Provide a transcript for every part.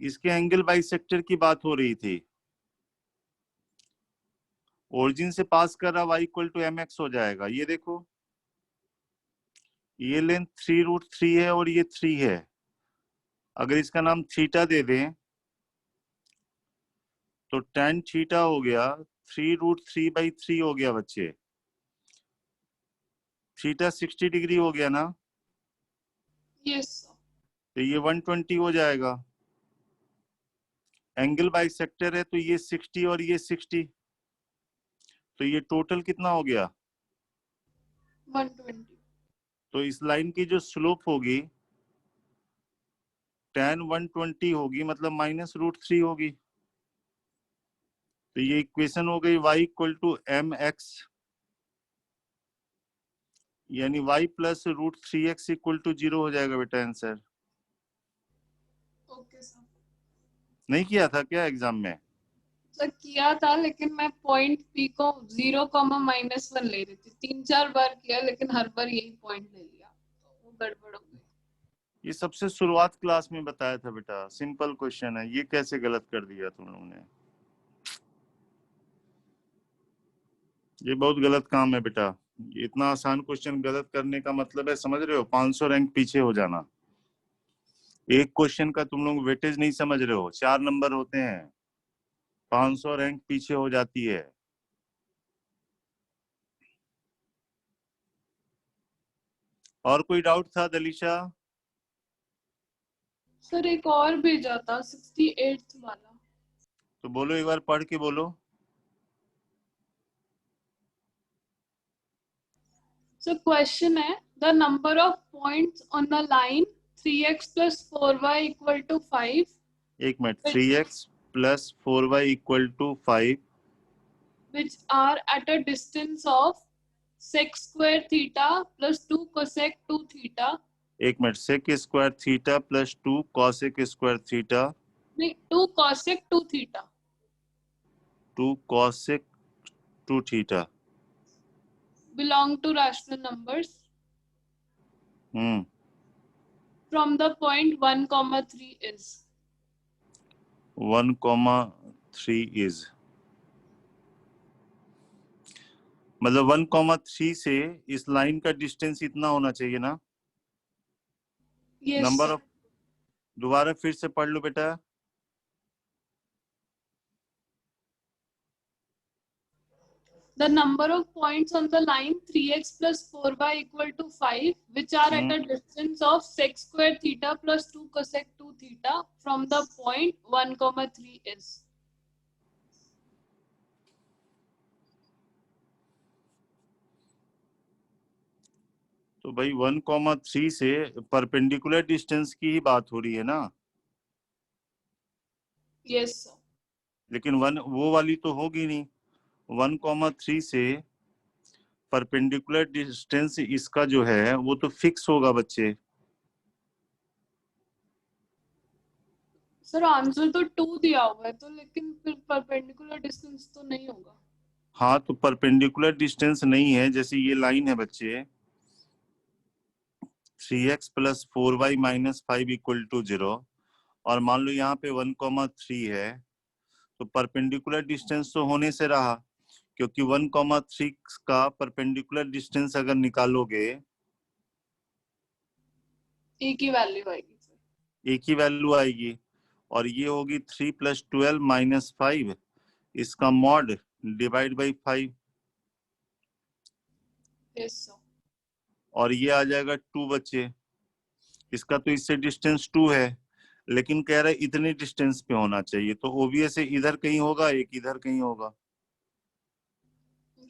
इसके angle bisector की बात हो रही थी। ओरिजिन से पास कर रहा y equal to M X हो जाएगा। ये देखो, ये लेंथ 3√3 है और ये 3 है। अगर इसका नाम थीटा दे दें तो tan थीटा हो गया 3√3/3 हो गया बच्चे। थीटा 60 डिग्री हो गया ना। यस। तो ये 120 हो जाएगा। एंगल बाइसेक्टर है तो ये 60 और ये 60, तो ये टोटल कितना हो गया 120। तो इस लाइन की जो स्लोप होगी tan 120 होगी, मतलब -√3 होगी। तो ये इक्वेशन हो गई y equal to M x, यानी y plus √3x equal to 0 हो जाएगा बेटा आंसर। Okay sir. नहीं किया था क्या एग्जाम में? सर किया था, लेकिन मैं पॉइंट पी को 0,-1 ले रही थी। 3-4 बार किया, लेकिन हर बार यही पॉइंट ले लिया, तो वो गड़बड़ हो गई। ये सबसे शुरुआत क्लास में बताया था बेटा, सिंपल क्वेश्चन है, ये कैसे गलत कर दिया तुम लोगों ने? ये बहुत गलत काम है बेटा। इतना आसान क्वेश्चन गलत करने का मतलब है, समझ रहे हो, 500 रैंक पीछे हो जाना। एक क्वेश्चन का तुम लोग वेटेज नहीं समझ रहे हो, 4 नंबर होते हैं, 500 रैंक पीछे हो जाती है। और कोई डाउट था दलीशा? सर एक और भेजा था 68th वाला। तो बोलो, एक बार पढ़ के बोलो। सर क्वेश्चन है, the number of points on the line 3x + 4y = 5 एक minute, 3x + 4y = 5 which are at a distance of sec² theta + 2 cosec 2 theta। एक minute, sec² theta + 2 cosec² theta, नहीं, 2 cosec 2 theta 2 cosec 2 theta. belong to rational numbers hmm, from the point 1,3 is। 1,3 is, मतलब 1,3 से इस line का distance इतना होना चाहिए ना। Yes number sir। ऑफ, दोबारा फिर से पढ़ लो बेटा। The number of points on the line 3x + 4y = 5 which are at a distance of sec² theta + 2 cosec 2 theta from the point 1,3 is। तो भाई 1,3 से परपेंडिकुलर डिस्टेंस की ही बात हो रही है ना। Yes sir। लेकिन वन वो वाली तो होगी नहीं। 1,3 से परपेंडिकुलर डिस्टेंस इसका जो है वो तो फिक्स होगा बच्चे। सर आंसर तो 2 दिया हुआ है, तो लेकिन फिर परपेंडिकुलर डिस्टेंस तो नहीं होगा। हाँ, तो परपेंडिकुलर डिस्टेंस नहीं है, जैसे ये लाइन है बच्चे 3x + 4y - 5 = 0, और मान लो यहाँ पे 1,3 है, तो परपेंडिकुलर डिस्टेंस तो होने से रहा, क्योंकि 1,3 का परपेंडिकुलर डिस्टेंस अगर निकालोगे एक ही वैल्यू आएगी सर। एक ही वैल्यू आएगी, और ये होगी 3 + 12 - 5, इसका mod divide by 5, yes sir. और ये आ जाएगा 2 बच्चे। इसका तो इससे डिस्टेंस 2 है, लेकिन कह रहा है इतने डिस्टेंस पे होना चाहिए, तो ओबियस है इधर कहीं होगा, एक इधर कहीं होगा।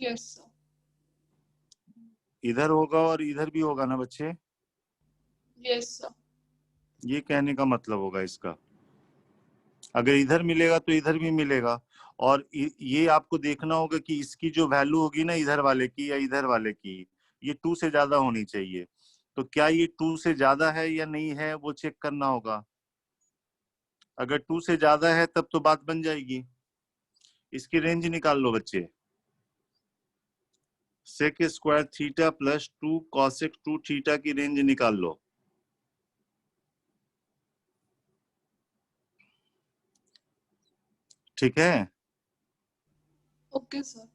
Yes sir. इधर होगा और इधर भी होगा ना बच्चे। Yes sir. ये कहने का मतलब होगा इसका, अगर इधर मिलेगा तो इधर भी मिलेगा। और ये आपको देखना होगा कि इसकी जो वैल्यू होगी ना इधर वाले की या इधर वाले की, ये 2 से ज्यादा होनी चाहिए। तो क्या ये 2 से ज्यादा है या नहीं है वो चेक करना होगा। अगर 2 से ज्यादा है तब तो बात बन जाएगी। इसकी रेंज निकाल लो बच्चे, sec² थीटा + 2 cosec 2 थीटा की रेंज निकाल लो। ठीक है। Okay sir.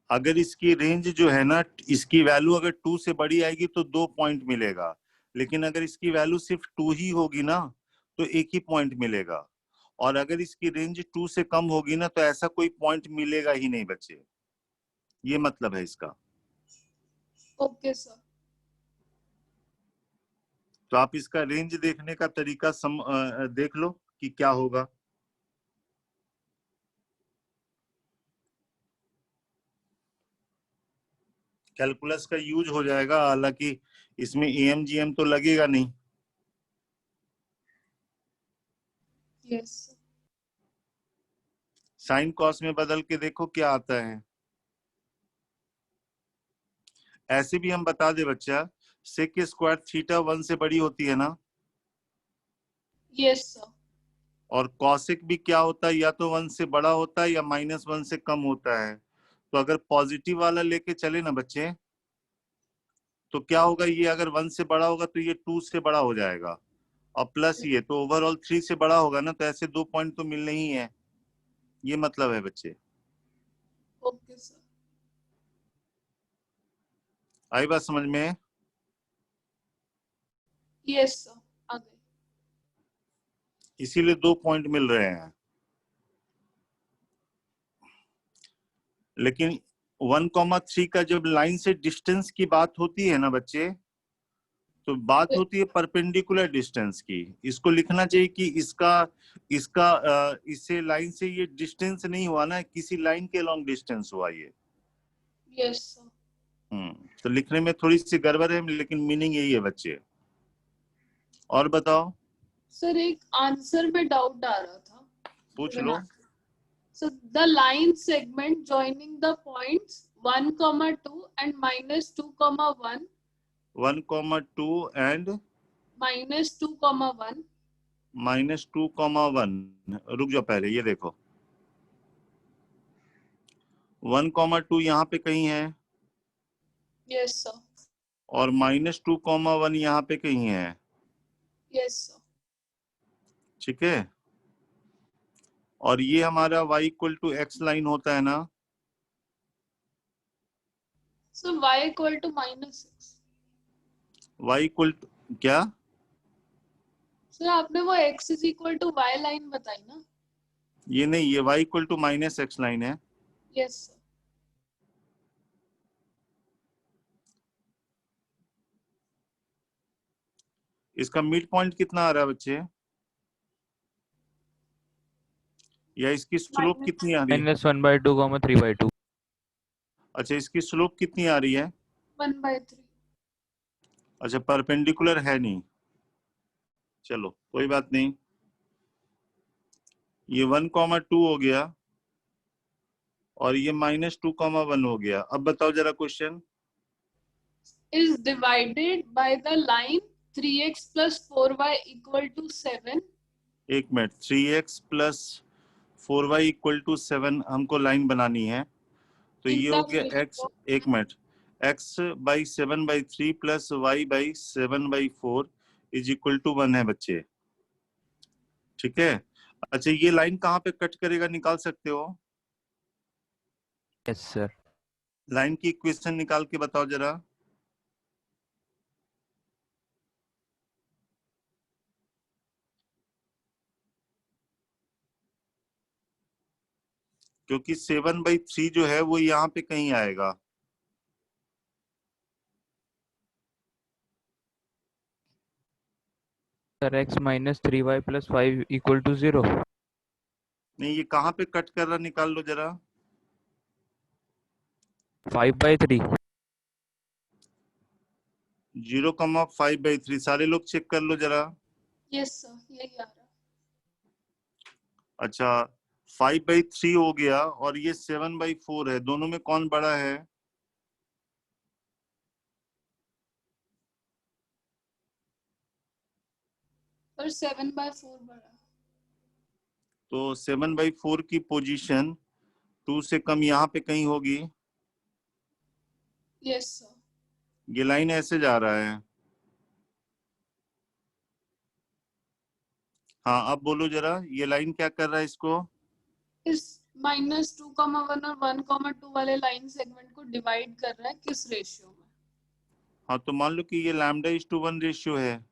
अगर इसकी रेंज जो है ना, इसकी वैल्यू अगर 2 से बड़ी आएगी तो 2 पॉइंट मिलेगा, लेकिन अगर इसकी वैल्यू सिर्फ 2 ही होगी ना तो 1 ही पॉइंट मिलेगा, और अगर इसकी रेंज 2 से कम होगी ना तो ऐसा कोई पॉइंट मिलेगा ही नहीं बच्चे। ये मतलब है इसका। Okay sir. तो आप इसका रेंज देखने का तरीका देख लो कि क्या होगा। कैलकुलस का यूज हो जाएगा, हालांकि इसमें एएमजीएम तो लगेगा नहीं। यस। साइन कॉस में बदल के देखो क्या आता है। ऐसे भी हम बता दे बच्चा, सेक स्क्वायर थीटा 1 से बड़ी होती है ना, यस सर। और कॉसिक भी क्या होता है, या तो 1 से बड़ा होता है या -1 से कम होता है। तो अगर पॉजिटिव वाला लेके चले ना बच्चे, तो क्या होगा, ये अगर 1 से बड़ा होगा तो ये 2 से बड़ा हो जाएगा, और प्लस ये तो ओवरऑल 3 से बड़ा होगा ना, तो ऐसे 2 पॉइंट तो मिलने ही है। ये मतलब है बच्चे। Okay sir. आई बात समझ में? यस सर, आ गए। इसीलिए 2 पॉइंट मिल रहे हैं। लेकिन 1,3 का जब लाइन से डिस्टेंस की बात होती है ना बच्चे, तो बात होती है परपेंडिकुलर डिस्टेंस की। इसको लिखना चाहिए कि इसका इसका इससे लाइन से ये डिस्टेंस नहीं हुआ ना, किसी लाइन के लॉन्ग डिस्टेंस हुआ ये। Yes sir. तो लिखने में थोड़ी सी गड़बड़ है, लेकिन मीनिंग यही है बच्चे। और बताओ। सर एक आंसर में डाउट आ रहा था। पूछ लो। So the line segment joining the points 1, 2 and -2, 1, 1,2 and -2, 1. -2,1। रुक जाओ, पहले ये देखो, 1,2 यहाँ पे कहीं है, Yes sir. और -2,1 यहाँ पे कहीं है। Yes sir. ठीक है। और ये हमारा y = x लाइन होता है ना। So y equal to -6. y क्या? सर आपने वो x is equal to y line बताई ना? ये नहीं, ये y = -x लाइन है। Yes sir. इसका मिड पॉइंट कितना आ रहा है बच्चे, या इसकी स्लोप कितनी आ रही है? -1/2, 3/2। अच्छा, इसकी स्लोप कितनी आ रही है? 1/3. अच्छा, परपेंडिकुलर है नहीं, चलो कोई बात नहीं। ये 1,2 हो गया, और ये -2,1 हो गया। अब बताओ जरा question. Is divided by the line 3x plus 4y equal to 7. एक मिनट, 3x + 4y = 7 हमको लाइन बनानी है। तो In ये the हो गया middle x, of एक मिनट, x/7/3 + y/7/4 = 1 है बच्चे। ठीक है। अच्छा, ये लाइन कहाँ पे कट करेगा, निकाल सकते हो? Yes sir. लाइन की इक्वेशन निकाल के बताओ जरा। क्योंकि 7/3 जो है वो यहाँ पे कहीं आएगा। Sir x - 3y + 5 = 0। नहीं, ये कहाँ पे कट कर रहा, निकाल लो जरा। 5/3। 0,5/3 सारे लोग चेक कर लो जरा। yes sir, यही आ रहा. अच्छा, 5/3 हो गया, और ये 7/4 है, दोनों में कौन बड़ा है? और 7/4 बड़ा. तो 7/4 की पोजीशन 2 से कम यहाँ पे कहीं होगी। Yes sir. ये लाइन ऐसे जा रहा है। हाँ, अब बोलो जरा, ये लाइन क्या कर रहा है इसको? इस -2,1 और 1,2 वाले लाइन सेगमेंट को डिवाइड कर रहा है किस रेशियो में? हाँ, तो मान लो कि ये λ:1 रेशियो है,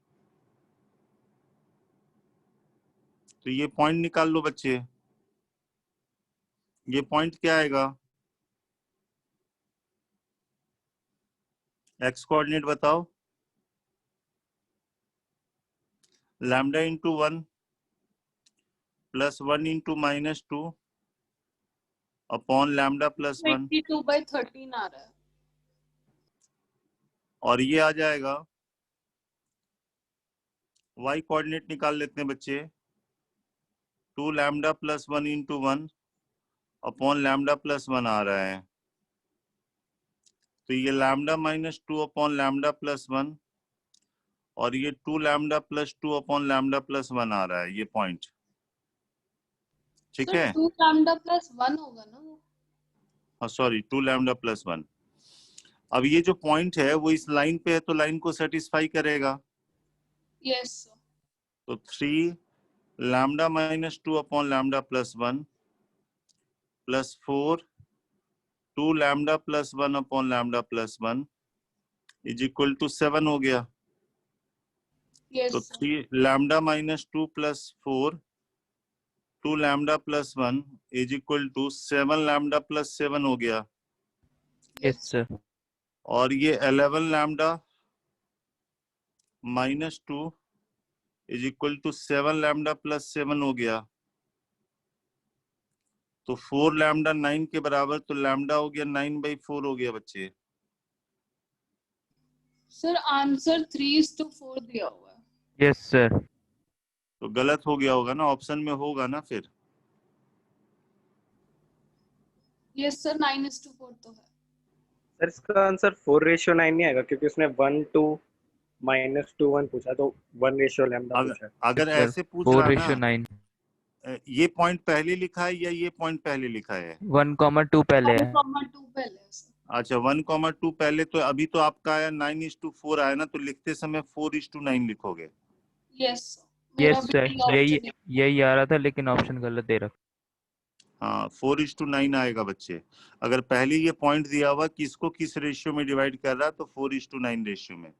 तो ये पॉइंट निकाल लो बच्चे। ये पॉइंट क्या आएगा? एक्स कोऑर्डिनेट बताओ। λ×1 +1 × -2 अपॉन λ+1, 22/13 आ रहा है। और ये आ जाएगा, y कोऑर्डिनेट निकाल लेते हैं बच्चे, 2λ + 1 × 1 अपॉन λ+1 आ रहा है, तो ये λ-2 अपॉन λ+1 और ये 2λ + 2 अपॉन λ+1 आ रहा है, ये पॉइंट। ठीक सर है, 2λ+1 होगा ना वो? हाँ सॉरी, 2λ + 1। अब ये जो पॉइंट है वो इस लाइन पे है, तो लाइन को सेटिस्फाई करेगा। Yes sir. तो 3λ-2 upon λ+1 plus 4 2λ + 1 upon λ+1 is equal to 7 हो गया। यस तो सर। 3λ-2 + 4 2λ + 1 इज इक्वल टू 7λ + 7 हो गया। Yes, sir. और ये 11λ - 2 इज इक्वल टू 7λ + 7 हो गया। तो 4λ 9 के बराबर, तो लैम्डा हो गया 9/4 हो गया बच्चे। सर आंसर 3:4 दिया हुआ है। Yes, sir. तो गलत हो गया होगा ना, ऑप्शन में होगा ना फिर। यस सर 9:4 तो है। सर इसका आंसर 4:9 नहीं आएगा, क्योंकि उसने 1 2 -2 1 पूछा, तो 1:λ पूछा है। अगर Sir, ऐसे पूछ रहा ना, 4:9. ये पॉइंट पहले लिखा है या ये पॉइंट पहले लिखा है? 1,2 पहले है. 1,2 पहले है सर। अच्छा, 1,2 पहले, तो अभी तो आपका आया 9:4 आया ना, तो लिखते समय 4:9 लिखोगे। Yes sir. मेरा Yes, भी sir. यही यही option है। यही आ रहा था, लेकिन ऑप्शन गलत दे रखा. हाँ, 4:9 आएगा बच्चे। अगर पहले ये पॉइंट दिया हुआ कि इसको किस रेशियो में डिवाइड कर रहा है, तो 4:9 रेशियो में।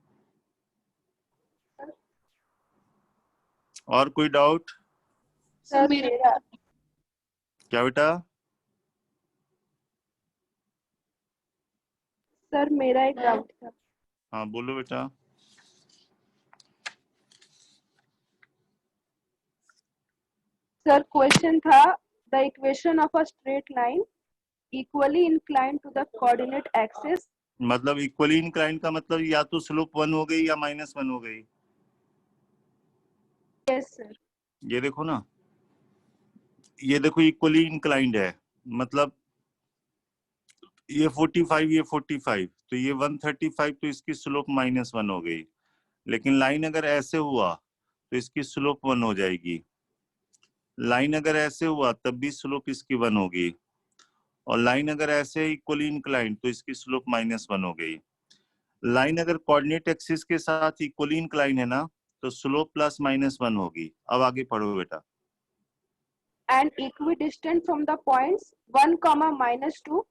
और कोई डाउट? सर मेरा क्या बेटा? सर मेरा एक डाउट था। हाँ बोलो बेटा। सर क्वेश्चन था, the equation of a straight line equally inclined to the coordinate axis. मतलब इक्वली इंक्लाइंड का मतलब या तो स्लोप 1 हो गई या -1 हो गई। Yes sir. ये देखो ना, ये देखो इक्वली इंक्लाइंड है, मतलब ये 45 ये 45, तो ये 135, तो इसकी स्लोप -1 हो गई। लेकिन लाइन अगर ऐसे हुआ तो इसकी स्लोप 1 हो जाएगी। लाइन अगर ऐसे हुआ तब भी स्लोप इसकी 1 होगी, और लाइन अगर ऐसे इक्वली इंक्लाइंड तो इसकी स्लोप -1 हो गई। लाइन अगर कोऑर्डिनेट एक्सिस के साथ इक्वली इंक्लाइन है ना, तो स्लोप +-1 होगी। अब आगे पढ़ो बेटा। And equidistant from the points 1, -2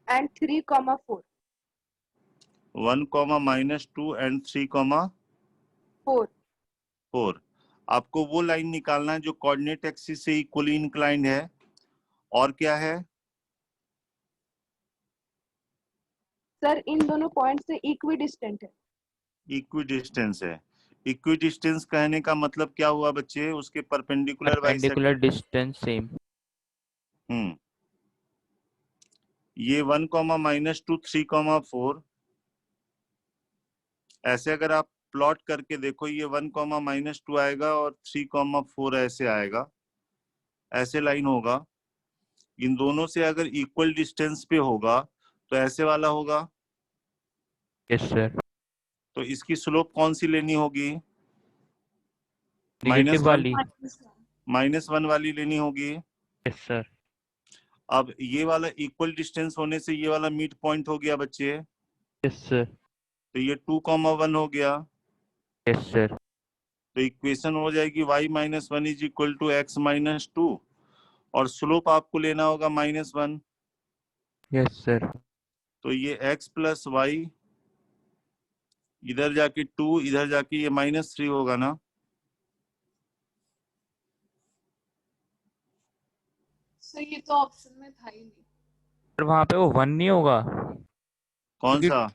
and 3, 4. 1, -2 and 3, 4. 4। आपको वो लाइन निकालना है जो कोऑर्डिनेट एक्सिस से इक्वली इंक्लाइंड है। और क्या है? सर इन दोनों पॉइंट से इक्विडिस्टेंट है। इक्विडिस्टेंस है। इक्विडिस्टेंस कहने का मतलब क्या हुआ बच्चे? उसके perpendicular Perpendicular bisector. distance same. ये 1, -2 3, 4। ऐसे अगर आप प्लॉट करके देखो, ये 1, -2 आएगा और 3, 4 ऐसे आएगा, ऐसे लाइन होगा। इन दोनों से अगर इक्वल डिस्टेंस पे होगा तो ऐसे वाला होगा। Yes, sir. तो इसकी स्लोप कौन सी लेनी होगी? Negative वाली. -1 वाली लेनी होगी। Yes, sir. अब ये वाला इक्वल डिस्टेंस होने से ये वाला मिड पॉइंट हो गया बच्चे, Yes, sir. तो ये 2, 1 हो गया। Yes, sir. तो इक्वेशन हो जाएगी y - 1 = x - 2, और स्लोप आपको लेना होगा -1। Yes sir. तो ये x प्लस वाई, इधर जाके 2, इधर जाके ये -3 होगा ना। सर ये तो ऑप्शन में था ही नहीं। सर वहां पे वो 1 नहीं होगा? कौन क्योंकि सा?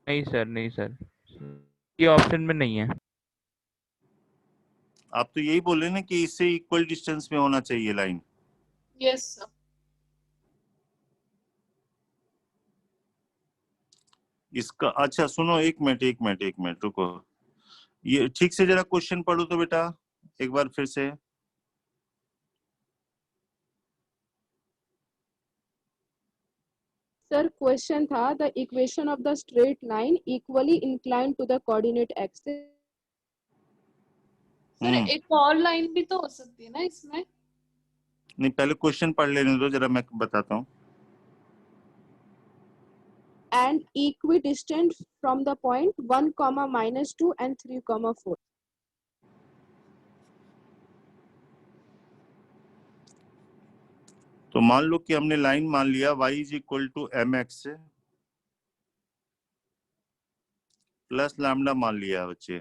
नहीं सर, नहीं सर, ये ऑप्शन में नहीं है। आप तो यही बोले ना कि इससे इक्वल डिस्टेंस में होना चाहिए लाइन। Yes sir. इसका अच्छा सुनो, एक मिनट रुको, ये ठीक से जरा क्वेश्चन पढ़ो तो बेटा एक बार फिर से। सर क्वेश्चन था the equation of the straight line equally incline to the coordinate axis. Sir एक और लाइन भी तो हो सकती है ना इसमें। नहीं, पहले क्वेश्चन पढ़ लेने दो जरा, मैं बताता हूँ। And equidistant from the point 1, -2 and 3, 4. तो मान लो कि हमने लाइन मान लिया y is equal to mx plus lambda मान लिया बच्चे,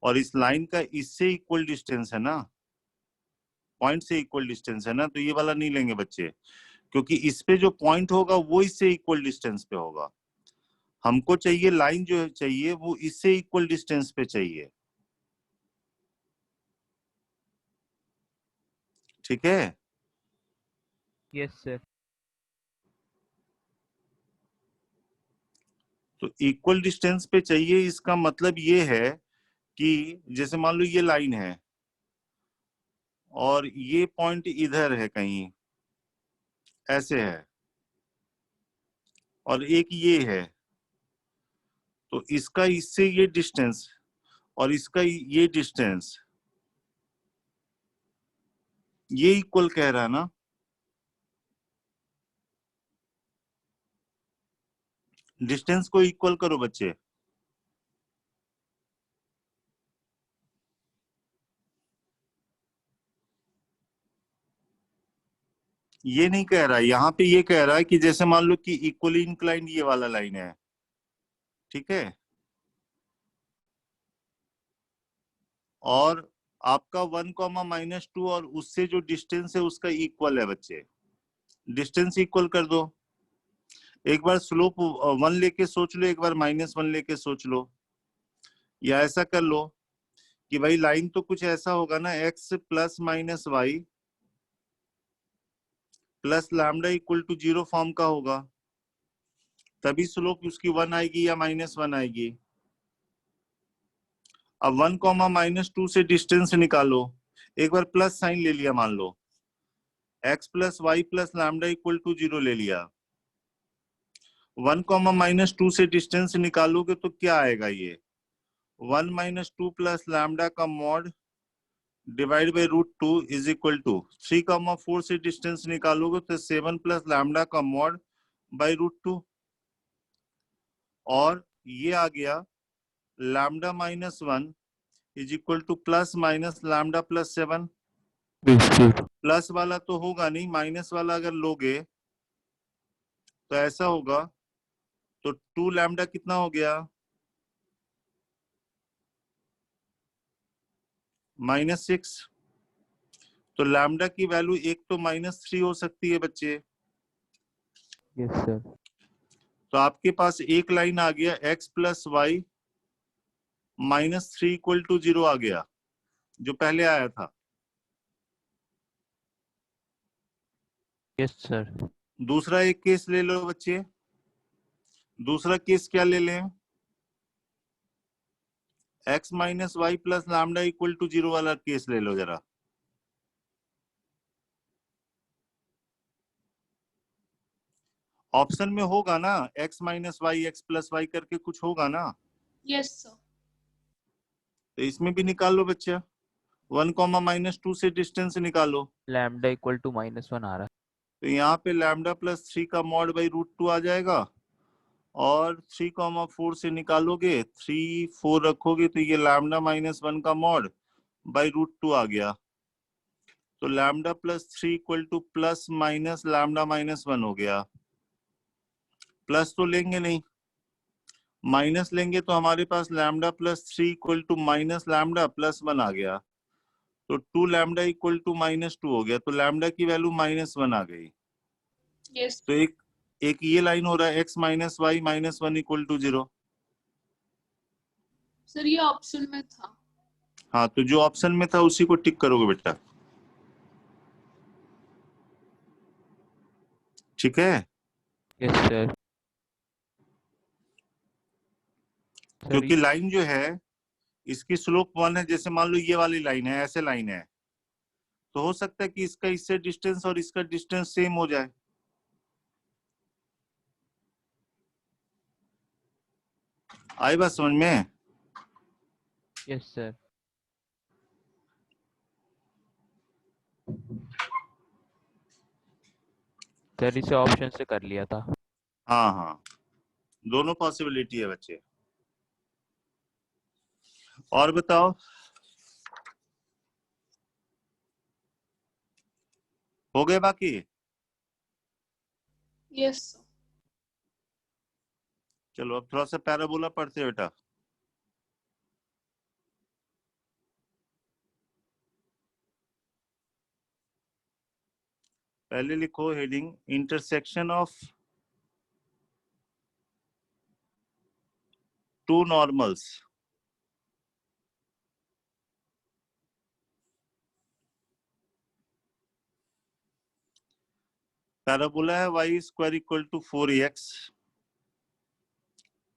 और इस लाइन का इससे इक्वल डिस्टेंस है ना, पॉइंट से इक्वल डिस्टेंस है ना, तो ये वाला नहीं लेंगे बच्चे, क्योंकि इस पे जो पॉइंट होगा वो इससे इक्वल डिस्टेंस पे होगा। हमको चाहिए लाइन जो चाहिए वो इससे इक्वल डिस्टेंस पे चाहिए, ठीक है। Yes sir. तो इक्वल डिस्टेंस पे चाहिए, इसका मतलब ये है कि जैसे मान लो ये लाइन है और ये पॉइंट इधर है कहीं ऐसे है, और एक ये है, तो इसका इससे ये डिस्टेंस और इसका ये डिस्टेंस ये इक्वल कह रहा है ना। डिस्टेंस को इक्वल करो बच्चे। ये नहीं कह रहा है, यहाँ पे ये कह रहा है कि जैसे मान लो कि इक्वली इंक्लाइंड ये वाला लाइन है, ठीक है, और आपका 1, -2 और उससे जो डिस्टेंस है उसका इक्वल है बच्चे, डिस्टेंस इक्वल कर दो। एक बार स्लोप 1 लेके सोच लो, एक बार -1 लेके सोच लो, या ऐसा कर लो कि भाई लाइन तो कुछ ऐसा होगा ना, x plus minus y plus lambda equal to 0 form का होगा, तभी स्लोप उसकी 1 आएगी या -1 आएगी। अब 1, -2 से डिस्टेंस निकालो, एक बार प्लस साइन ले लिया, मान लो x plus y plus lambda equal to 0 ले लिया, 1, -2 से डिस्टेंस निकालोगे तो क्या आएगा, ये 1 - 2 प्लस लैम्डा का mod divide by √2 is equal to 3, 4 से डिस्टेंस निकालोगे तो 7 प्लस लैम्डा का मॉड बाई √2, और ये आ गया lambda -1 is equal to plus minus lambda plus 7। Plus वाला तो होगा नहीं, माइनस वाला अगर लोगे तो ऐसा होगा, तो 2 लैम्डा कितना हो गया, -6। तो लैम्डा की वैल्यू एक तो -3 हो सकती है बच्चे। Yes sir. तो आपके पास एक लाइन आ गया x plus y -3 equal to 0 आ गया, जो पहले आया था। Yes sir. दूसरा एक केस ले लो बच्चे, दूसरा केस क्या ले लें, x minus y plus lambda equal to 0 वाला केस ले लो जरा। ऑप्शन में होगा ना x minus y x plus y करके कुछ होगा ना। Yes sir. तो इसमें भी निकाल लो बच्चा, 1, -2 से डिस्टेंस निकालो, लैम्डा इक्वल टू -1 आ रहा है। तो यहाँ पे लैम्डा प्लस 3 का मॉड बाई √2 आ जाएगा, और 3, 4 से निकालोगे, 3, 4 रखोगे तो ये लैम्डा -1 का मॉड बाई √2 आ गया। तो lambda plus 3 equal to plus minus lambda minus 1 हो गया। प्लस तो लेंगे नहीं, माइनस लेंगे तो हमारे पास lambda plus 3 equal to minus lambda plus 1 आ गया। तो 2 लैम्डा इक्वल टू माइनस 2 हो गया, तो लैम्डा की वैल्यू माइनस 1 आ गई। Yes. तो एक ये लाइन हो रहा है x minus y minus 1 equal to 0। Sir ये ऑप्शन में था। हाँ, तो जो ऑप्शन में था उसी को टिक करोगे बेटा, ठीक है। Yes sir. क्योंकि लाइन जो है इसकी स्लोप 1 है, जैसे मान लो ये वाली लाइन है, ऐसे लाइन है, तो हो सकता है कि इसका इससे डिस्टेंस और इसका डिस्टेंस सेम हो जाए। आई बात समझ में? Yes sir. सर इसे ऑप्शन से कर लिया था। हाँ हाँ, दोनों पॉसिबिलिटी है बच्चे। और बताओ, हो गए बाकी? Yes. चलो अब थोड़ा सा पैराबोला पढ़ते हैं बेटा। पहले लिखो heading, intersection of two normals. Parabola है y square equal to 4ax।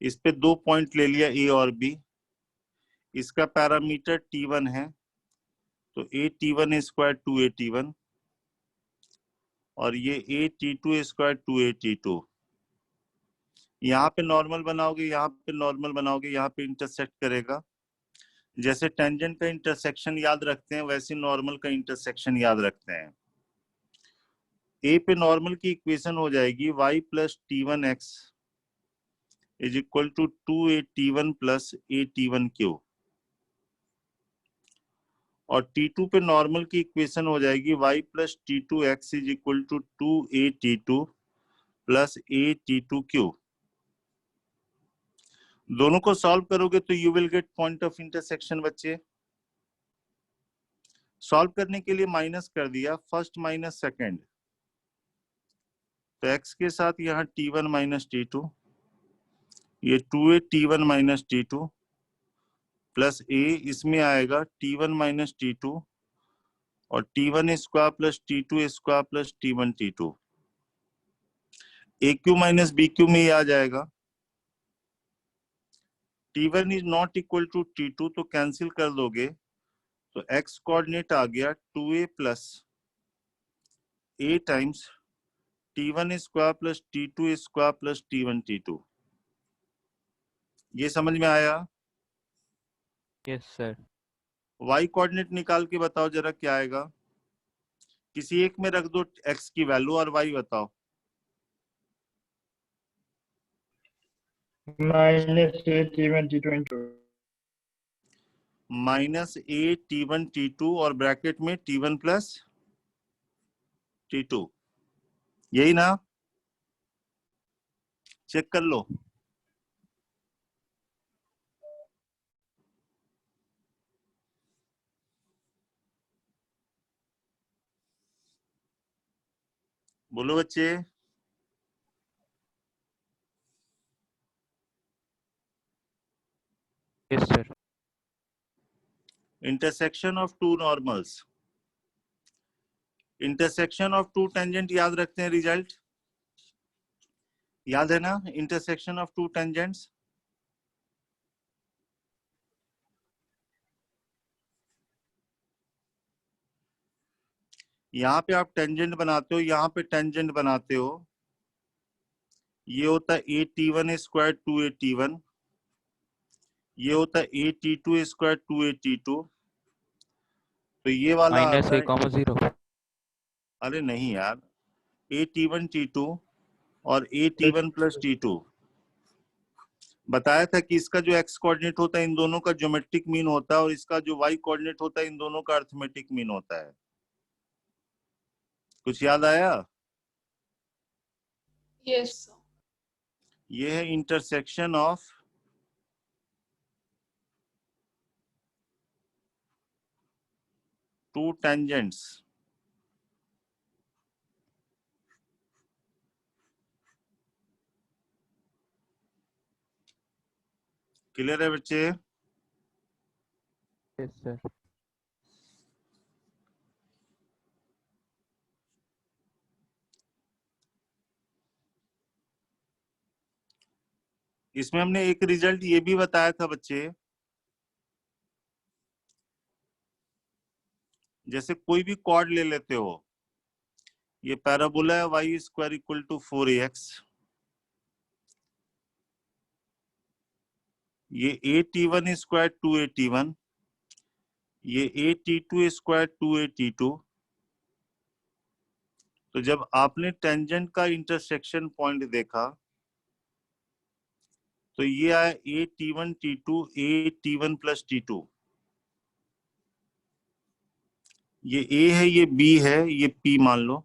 इस पे 2 पॉइंट ले लिया a और b। इसका पैरामीटर t1 है, तो a t1 square 2a t1, और ये a t2 square 2a t2। यहाँ पे नॉर्मल बनाओगे, यहाँ पे नॉर्मल बनाओगे, यहाँ पे इंटरसेक्ट करेगा। जैसे टेंजेंट का इंटरसेक्शन याद रखते हैं, वैसे नॉर्मल का इंटरसेक्शन याद रखते हैं। a पे नॉर्मल की इक्वेशन हो जाएगी y plus t1x is equal to 2a t1 plus a t1 cube, और t2 पे नॉर्मल की इक्वेशन हो जाएगी y plus t2x is equal to 2a t2 plus a t2 cube. दोनों को सॉल्व करोगे तो you will get point of intersection बच्चे। सॉल्व करने के लिए माइनस कर दिया, फर्स्ट माइनस सेकंड, तो x के साथ यहाँ t1 माइनस t2, ये 2a t1 minus t2 plus a, इसमें आएगा t1 माइनस t2 और t1 square plus t2 square plus t1 t2। aq minus bq में ये आ जाएगा। t1 is not equal to t2, तो कैंसिल कर दोगे, तो x कोऑर्डिनेट आ गया 2a plus a times t1 square plus t2 square plus t1 t2। ये समझ में आया? Yes sir. y कोऑर्डिनेट निकाल के बताओ जरा क्या आएगा। किसी एक में रख दो x की वैल्यू और y बताओ। Minus a t1 t2 minus a t1 t2 और ब्रैकेट में t1 प्लस t2, यही ना? चेक कर लो। बोलो बच्चे। Yes sir. Intersection of two normals, intersection of two tangent याद रखते हैं, रिजल्ट याद है ना? इंटरसेक्शन ऑफ टू टेंजेंट्स, यहाँ पे आप टेंजेंट बनाते हो, यहाँ पे टेंजेंट बनाते हो, ये होता है a t1 square 2a t1, ये होता है a t2 square 2a t2, तो ये वाला माइनस आता a है, कॉमा 0। अरे नहीं यार, a t1 t2 और a t1 प्लस t2। बताया था कि इसका जो x कोऑर्डिनेट होता है इन दोनों का ज्योमेट्रिक मीन होता है, और इसका जो y कोऑर्डिनेट होता है इन दोनों का अर्थमेटिक मीन होता है। कुछ याद आया? Yes, sir. ये है intersection of to tangents. Clear है बच्चे? Yes sir. इसमें हमने एक रिजल्ट ये भी बताया था बच्चे, जैसे कोई भी कॉर्ड ले लेते हो, ये पैराबोला है y square equal to 4ax, ये a_t1 स्क्वायर 2a_t1, ये a_t2 स्क्वायर 2a_t2। तो जब आपने टेंजेंट का इंटरसेक्शन पॉइंट देखा तो ये आया a_t1 t2 a_t1 plus t2। ये a है, ये b है, ये p मान लो।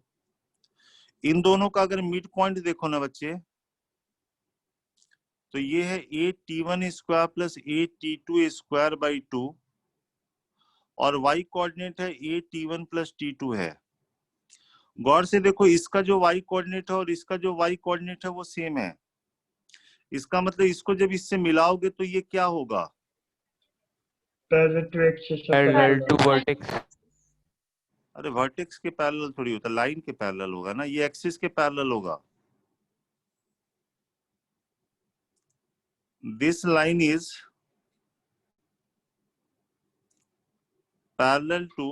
इन दोनों का अगर मिड पॉइंट देखो ना बच्चे, तो ये है a_t1 square plus a_t2 square by 2, और y कोऑर्डिनेट है a_t1 प्लस t2 है। गौर से देखो, इसका जो y कोऑर्डिनेट है और इसका जो y कोऑर्डिनेट है वो सेम है। इसका मतलब इसको जब इससे मिलाओगे तो ये क्या होगा? Parallel to axis of parallel parabola. To vertex. अरे वर्टेक्स के पैरेलल थोड़ी होता, लाइन के पैरेलल होगा ना, ये एक्सिस के पैरेलल होगा। This line is parallel to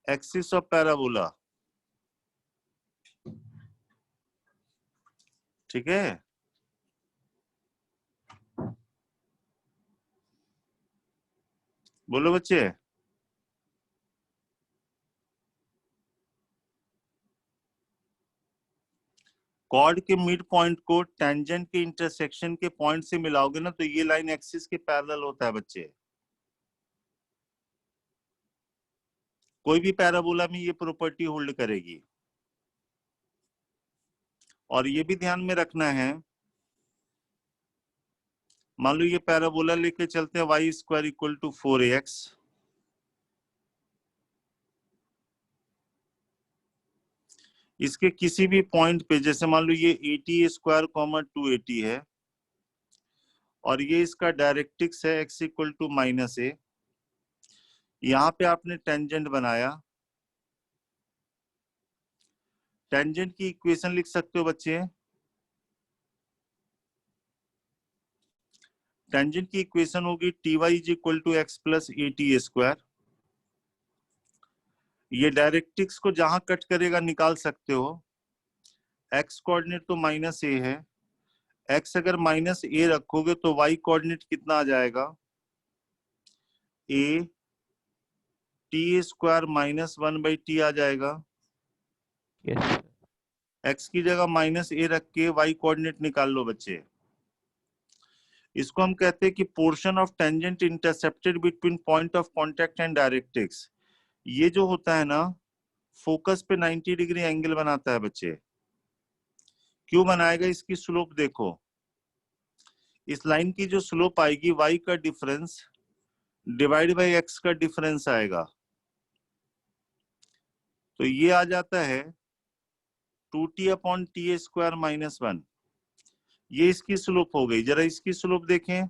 axis of parabola. ठीक है? बोलो बच्चे। कॉर्ड के मिड पॉइंट को टेंजेंट के इंटरसेक्शन के पॉइंट से मिलाओगे ना, तो ये लाइन एक्सिस के पैरेलल होता है बच्चे। कोई भी पैराबोला में ये प्रॉपर्टी होल्ड करेगी। और ये भी ध्यान में रखना है, मान लो ये पैराबोला लेके चलते हैं y square equal to 4ax, इसके किसी भी पॉइंट पे, जैसे मान लो ये 80 स्क्वायर कॉमा 280 है, और ये इसका डायरेक्ट्रिक्स है x इक्वल टू -a। यहाँ पे आपने टेंजेंट बनाया, टेंजेंट की इक्वेशन लिख सकते हो बच्चे। टेंजेंट की इक्वेशन होगी ty is equal to x plus at square. ये डायरेक्ट्रिक्स को जहां कट करेगा निकाल सकते हो। x कोऑर्डिनेट तो -a है, x अगर -a रखोगे तो y कोऑर्डिनेट कितना आ जाएगा? a t स्क्वायर -1/t आ जाएगा। यस x की जगह -a रख के y कोऑर्डिनेट निकाल लो बच्चे। इसको हम कहते हैं कि portion of tangent intercepted between point of contact and directrix. ये जो होता है ना, फोकस पे 90 डिग्री एंगल बनाता है बच्चे। क्यों बनाएगा? इसकी स्लोप देखो, इस लाइन की जो स्लोप आएगी y का डिफरेंस डिवाइड बाई x का डिफरेंस आएगा, तो ये आ जाता है 2t/t स्क्वायर -1। ये इसकी स्लोप हो गई। जरा इसकी स्लोप देखें,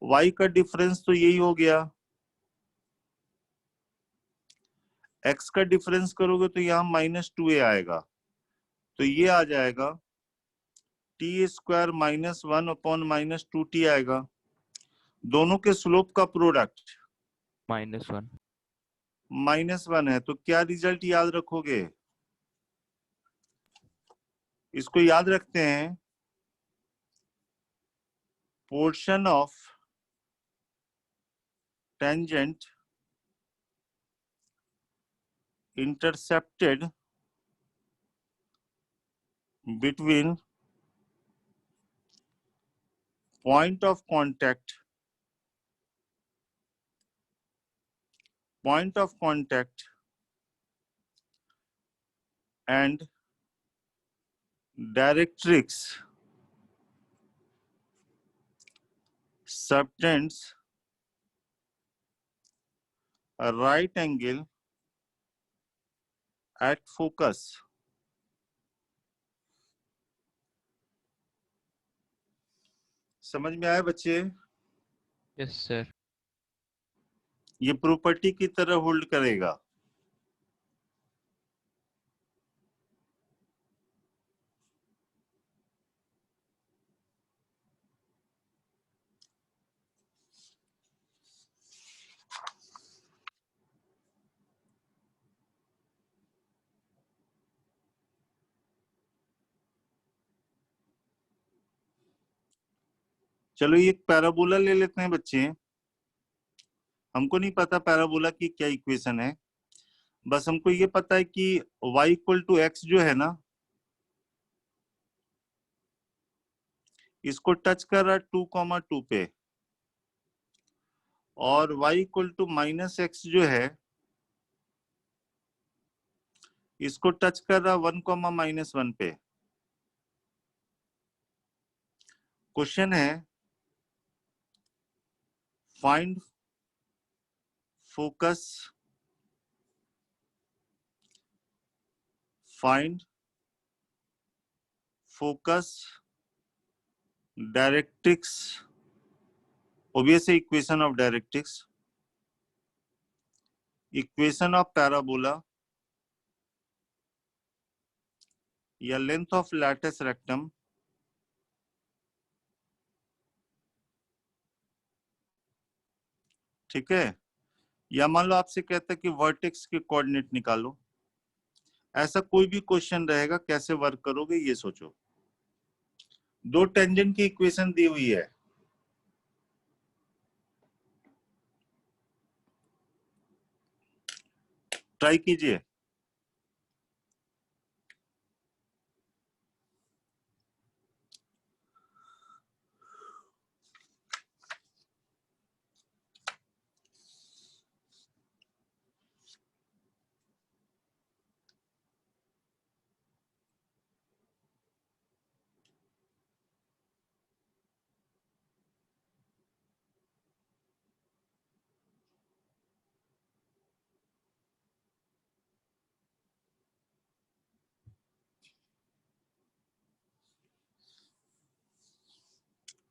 y का डिफरेंस तो यही हो गया, x का डिफरेंस करोगे तो यहाँ -2a आएगा, तो ये आ जाएगा t स्क्वायर -1/- 2t आएगा। दोनों के स्लोप का प्रोडक्ट -1। -1 है, तो क्या रिजल्ट याद रखोगे? इसको याद रखते हैं, portion of tangent intercepted between point of contact and directrix subtends a right angle at focus. समझ में आया बच्चे? Yes sir. ये प्रॉपर्टी की तरह होल्ड करेगा। चलो ये एक पैराबोला ले लेते हैं बच्चे। हमको नहीं पता पैराबोला की क्या इक्वेशन है, बस हमको ये पता है कि y इक्वल टू एक्स जो है ना, इसको टच कर रहा है 2,2 पे, और y equal to minus x जो है इसको टच कर रहा 1,-1 पे। क्वेश्चन है find focus, find focus directrix, obviously equation of directrix, equation of parabola या लेंथ ऑफ लैटिस रेक्टम, ठीक है। या मान लो आपसे कहता है कि वर्टेक्स के कोऑर्डिनेट निकालो, ऐसा कोई भी क्वेश्चन रहेगा, कैसे वर्क करोगे ये सोचो। दो टेंजेंट की इक्वेशन दी हुई है, ट्राई कीजिए।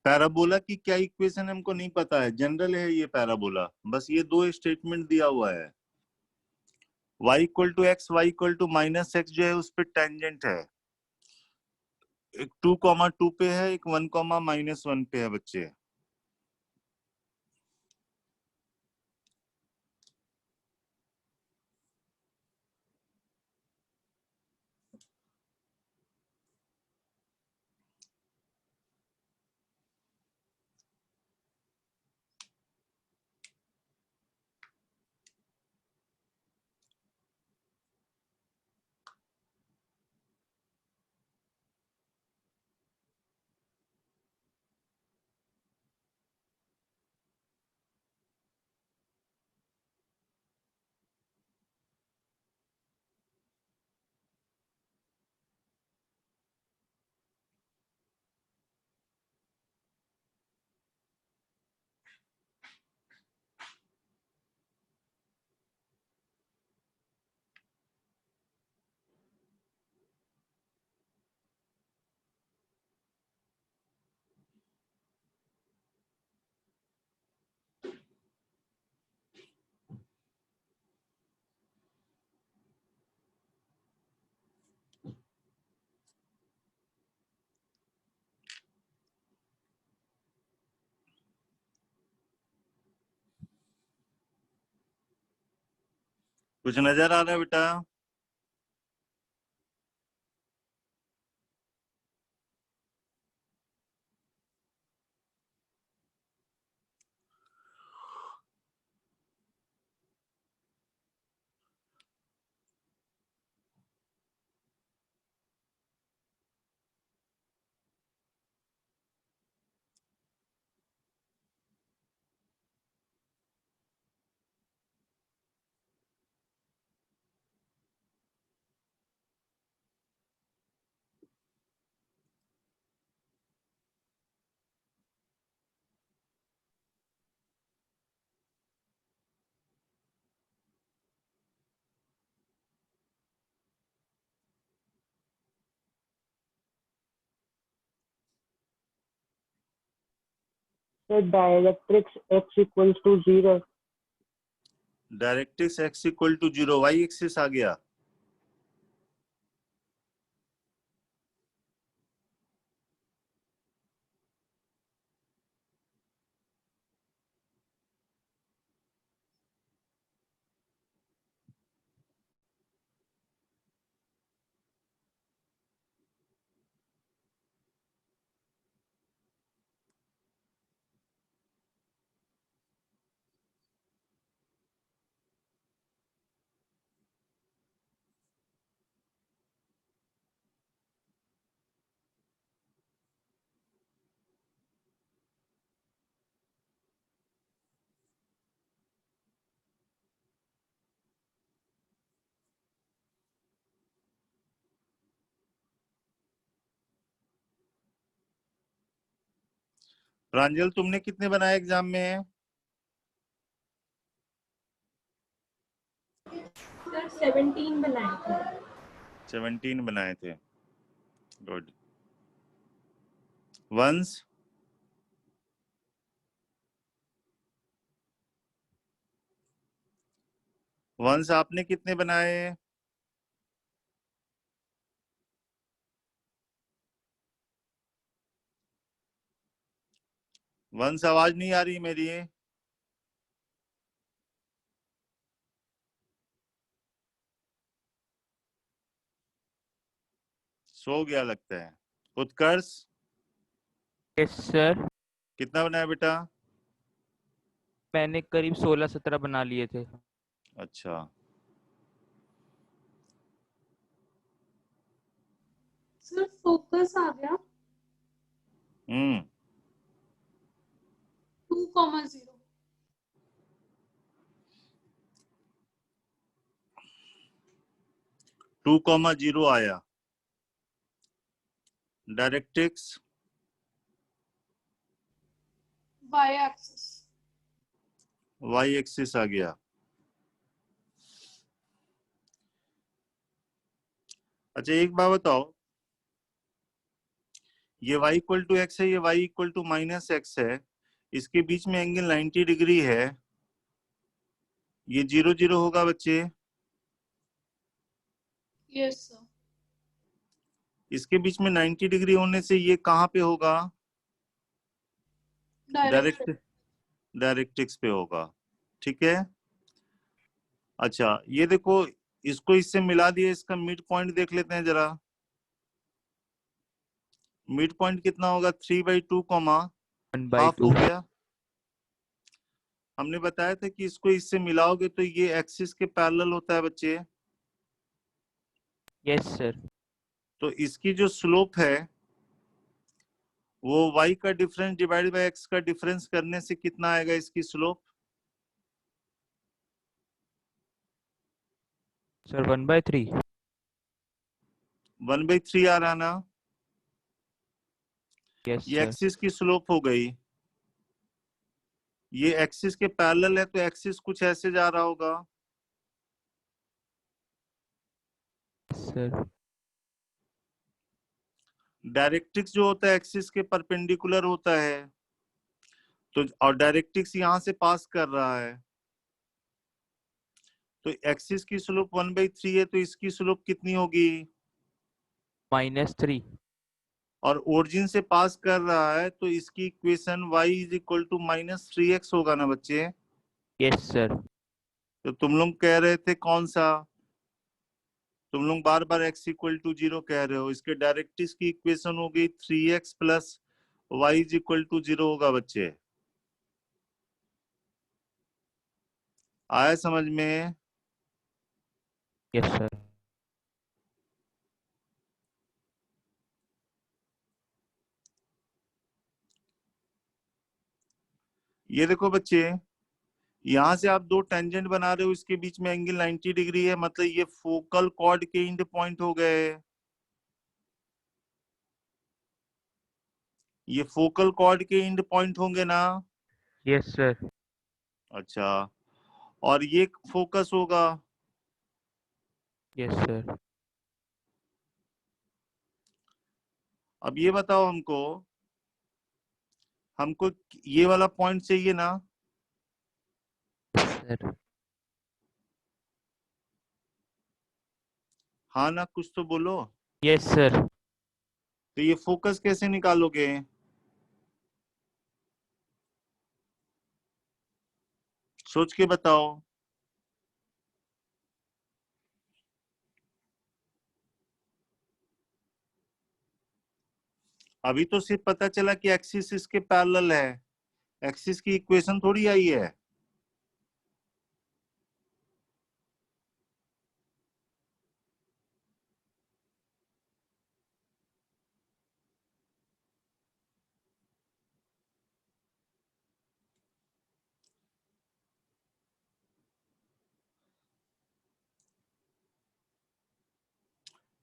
पैराबोला की क्या इक्वेशन हमको नहीं पता है, जनरल है ये पैराबोला, बस ये दो स्टेटमेंट दिया हुआ है। y equal to x, y equal to minus x जो है उस पर टेंजेंट है, एक 2,2 पे है, एक 1,-1 पे है बच्चे। कुछ नजर आ रहा है बेटा? Directrix x equals to 0। Directrix x equal to 0, Y axis आ गया। प्रांजल तुमने कितने बनाए एग्जाम में? सर 17 बनाए थे। 17 बनाए थे, गुड। वंस वंस आपने कितने बनाए? वंस आवाज नहीं आ रही मेरी? सो गया लगता है। उत्कर्ष यस सर, कितना बनाया बेटा? मैंने करीब 16-17 बना लिए थे। अच्छा, सर फोकस आ गया 2,0। 2,0 आया। Directrix y axis. Y axis आ गया। अच्छा एक बात बताओ, ये y इक्वल टू एक्स है, ये y equal to minus x है, इसके बीच में एंगल 90 डिग्री है, ये 0 0 होगा बच्चे? Yes sir. इसके बीच में 90 डिग्री होने से ये कहाँ पे होगा? डायरेक्ट। डायरेक्ट्रिक्स पे होगा, ठीक है। अच्छा ये देखो, इसको इससे मिला दिए, इसका मिड पॉइंट देख लेते हैं जरा। मिड पॉइंट कितना होगा? 3/2 कॉमा 1/2। हो गया। हमने बताया था कि इसको इससे मिलाओगे तो ये एक्सिस के पैरेलल होता है बच्चे। Yes sir. तो इसकी जो स्लोप है वो y का डिफरेंस डिवाइड बाय x का डिफरेंस करने से कितना आएगा इसकी स्लोप? सर 1/3। 1/3 आ रहा ना? यस ये सर। एक्सिस की स्लोप हो गई, ये एक्सिस के पैरेलल है तो एक्सिस कुछ ऐसे जा रहा होगा। सर डायरेक्ट्रिक्स जो होता है एक्सिस के परपेंडिकुलर होता है, तो और डायरेक्ट्रिक्स यहां से पास कर रहा है, तो एक्सिस की स्लोप 1/3 है, तो इसकी स्लोप कितनी होगी? -3। और ओरिजिन से पास कर रहा है तो इसकी equation y is equal to -3x होगा ना बच्चे? Yes sir. तो तुम लोग कह रहे थे कौन सा? तुम लोग बार बार x इक्वल टू 0 कह रहे हो, इसके डायरेक्ट्रिक्स की इक्वेशन हो गई 3x plus y is equal to 0 होगा बच्चे। आया समझ में? Yes sir. ये देखो बच्चे, यहां से आप दो टेंजेंट बना रहे हो, इसके बीच में एंगल 90 डिग्री है, मतलब ये फोकल कॉर्ड के एंड पॉइंट हो गए। ये फोकल कॉर्ड के एंड पॉइंट होंगे ना? Yes sir. अच्छा, और ये फोकस होगा। Yes sir. अब ये बताओ हमको, हमको ये वाला पॉइंट चाहिए ना? सर हाँ ना, कुछ तो बोलो। Yes sir. तो ये फोकस कैसे निकालोगे? सोच के बताओ। अभी तो सिर्फ पता चला कि एक्सिस इसके पैरेलल है, एक्सिस की इक्वेशन थोड़ी आई है।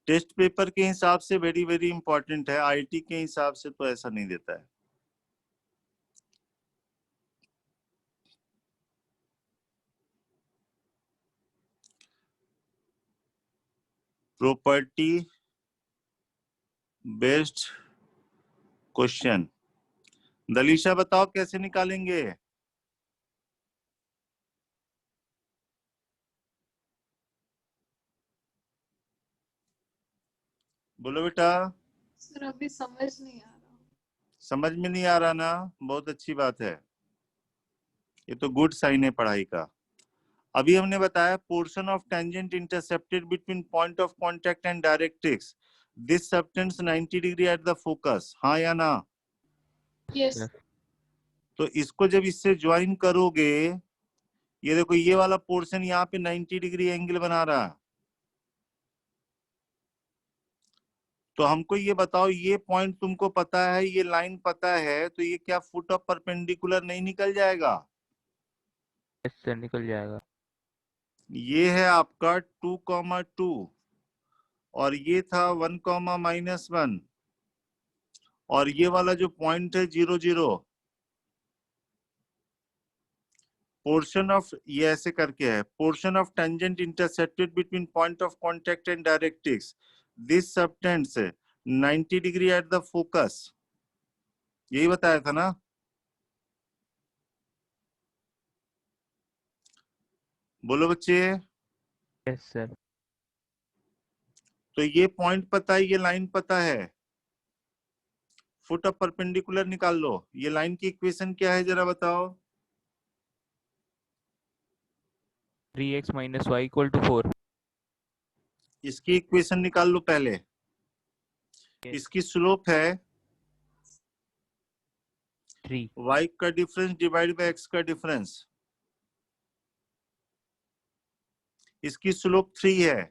टेस्ट पेपर के हिसाब से वेरी वेरी इंपॉर्टेंट है, आईटी के हिसाब से तो ऐसा नहीं देता है। प्रॉपर्टी बेस्ड क्वेश्चन, दलीशा बताओ कैसे निकालेंगे? बोलो बेटा। सर अभी समझ नहीं आ रहा। समझ में नहीं आ रहा ना? बहुत अच्छी बात है, ये तो गुड साइन है पढ़ाई का। अभी हमने बताया portion of tangent intercepted between point of contact and directrix, this subtends 90 degree at the focus, हाँ या ना? यस। तो इसको जब इससे ज्वाइन करोगे, ये देखो ये वाला पोर्शन यहाँ पे 90 डिग्री एंगल बना रहा है। तो हमको ये बताओ, ये पॉइंट तुमको पता है, ये लाइन पता है, तो ये क्या फुट ऑफ परपेंडिकुलर नहीं निकल जाएगा? यस सर निकल जाएगा। ये है आपका 2,2 और ये था 1,-1 और ये वाला जो पॉइंट है 0,0। पोर्शन ऑफ, ये ऐसे करके है, portion of tangent intercepted between point of contact and directrix, this subtends 90 degree at the focus, यही बताया था ना? बोलो बच्चे। Yes sir. तो ये पॉइंट पता है, ये लाइन पता है, फुट ऑफ परपेंडिकुलर निकाल लो। ये लाइन की इक्वेशन क्या है जरा बताओ? 3x - y = 4। इसकी इक्वेशन निकाल लो पहले। इसकी स्लोप है 3। y का डिफरेंस डिवाइड बाय x का डिफरेंस, इसकी स्लोप 3 है,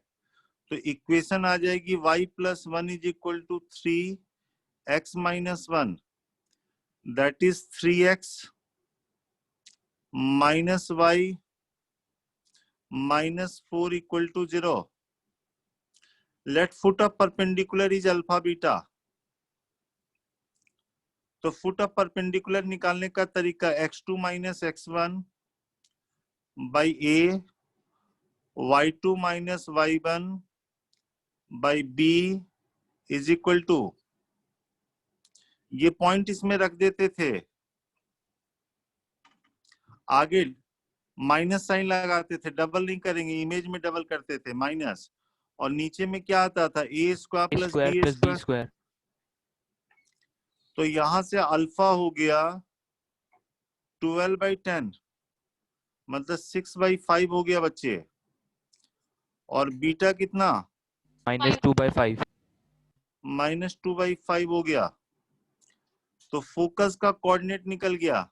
तो इक्वेशन आ जाएगी y + 1 = 3 x - 1, that is 3x - y - 4 = 0। Let foot of perpendicular is alpha beta. तो फुट ऑफ परपेंडिकुलर निकालने का तरीका x2 - x1 by a, y2 - y1 by b is equal to, ये पॉइंट इसमें रख देते थे, आगे माइनस साइन लगाते थे, डबल नहीं करेंगे, इमेज में डबल करते थे माइनस, और नीचे में क्या आता था a² + b²। तो यहां से अल्फा हो गया 12/10, मतलब 6/5 हो गया बच्चे, और बीटा कितना? -2/5। -2/5 हो गया। तो फोकस का कोऑर्डिनेट निकल गया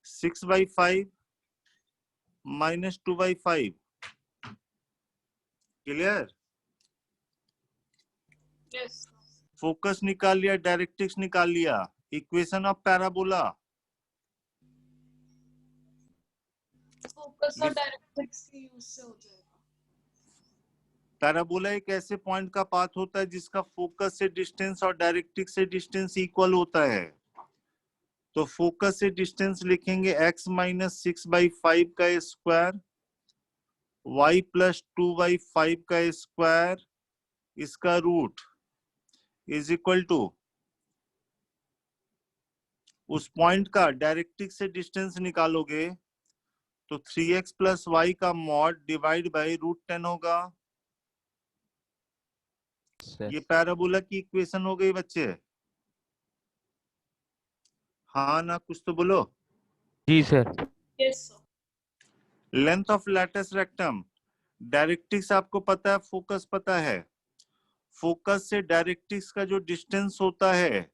6/5 -2/5। क्लियर? यस। फोकस निकाल लिया, डायरेक्ट्रिक्स निकाल लिया, इक्वेशन ऑफ पैराबोला। फोकस और डायरेक्ट्रिक्स के यूज से हो जाएगा। पैराबोला एक ऐसे पॉइंट का पाथ होता है जिसका फोकस से डिस्टेंस और डायरेक्ट्रिक्स से डिस्टेंस इक्वल होता है। तो फोकस से डिस्टेंस लिखेंगे x - 6/5 का स्क्वायर, y + 2/5 का स्क्वायर, इसका रूट इज इक्वल टू, उस पॉइंट का डायरेक्ट्रिक्स से डिस्टेंस निकालोगे तो 3x प्लस वाई का मॉड डिवाइड बाई √10 होगा। सर ये पैराबोला की इक्वेशन हो गई बच्चे। हाँ ना, कुछ तो बोलो। जी sir. Yes, sir. Length of latus rectum, directrix आपको पता है, फोकस पता है। फोकस से डायरेक्ट्रिक्स का जो डिस्टेंस होता है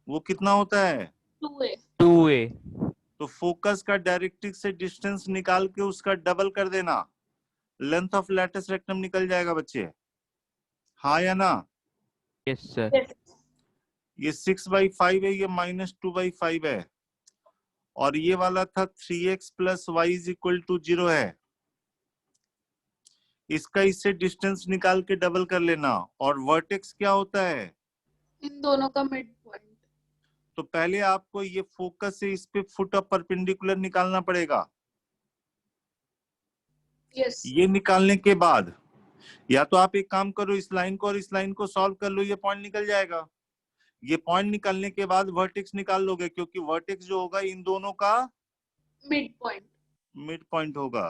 वो कितना होता है? 2A. 2A। तो फोकस का डायरेक्ट्रिक्स से डिस्टेंस निकाल के उसका डबल कर देना, लेंथ ऑफ लैटिस रेक्टम निकल जाएगा बच्चे। हाँ या ना? Yes sir. Yes. ये 6/5 है, ये -2/5 है, और ये वाला था 3x plus y is equal to 0 है। इसका इससे डिस्टेंस निकाल के डबल कर लेना। और वर्टेक्स क्या होता है? इन दोनों का मिड पॉइंट. तो पहले आपको ये फोकस से इस पे फुट ऑफ परपेंडिकुलर निकालना पड़ेगा। Yes. ये निकालने के बाद या तो आप एक काम करो, इस लाइन को और इस लाइन को सॉल्व कर लो, ये पॉइंट निकल जाएगा। ये पॉइंट निकालने के बाद वर्टेक्स निकाल लोगे, क्योंकि वर्टेक्स जो होगा इन दोनों का मिड पॉइंट. मिड पॉइंट होगा।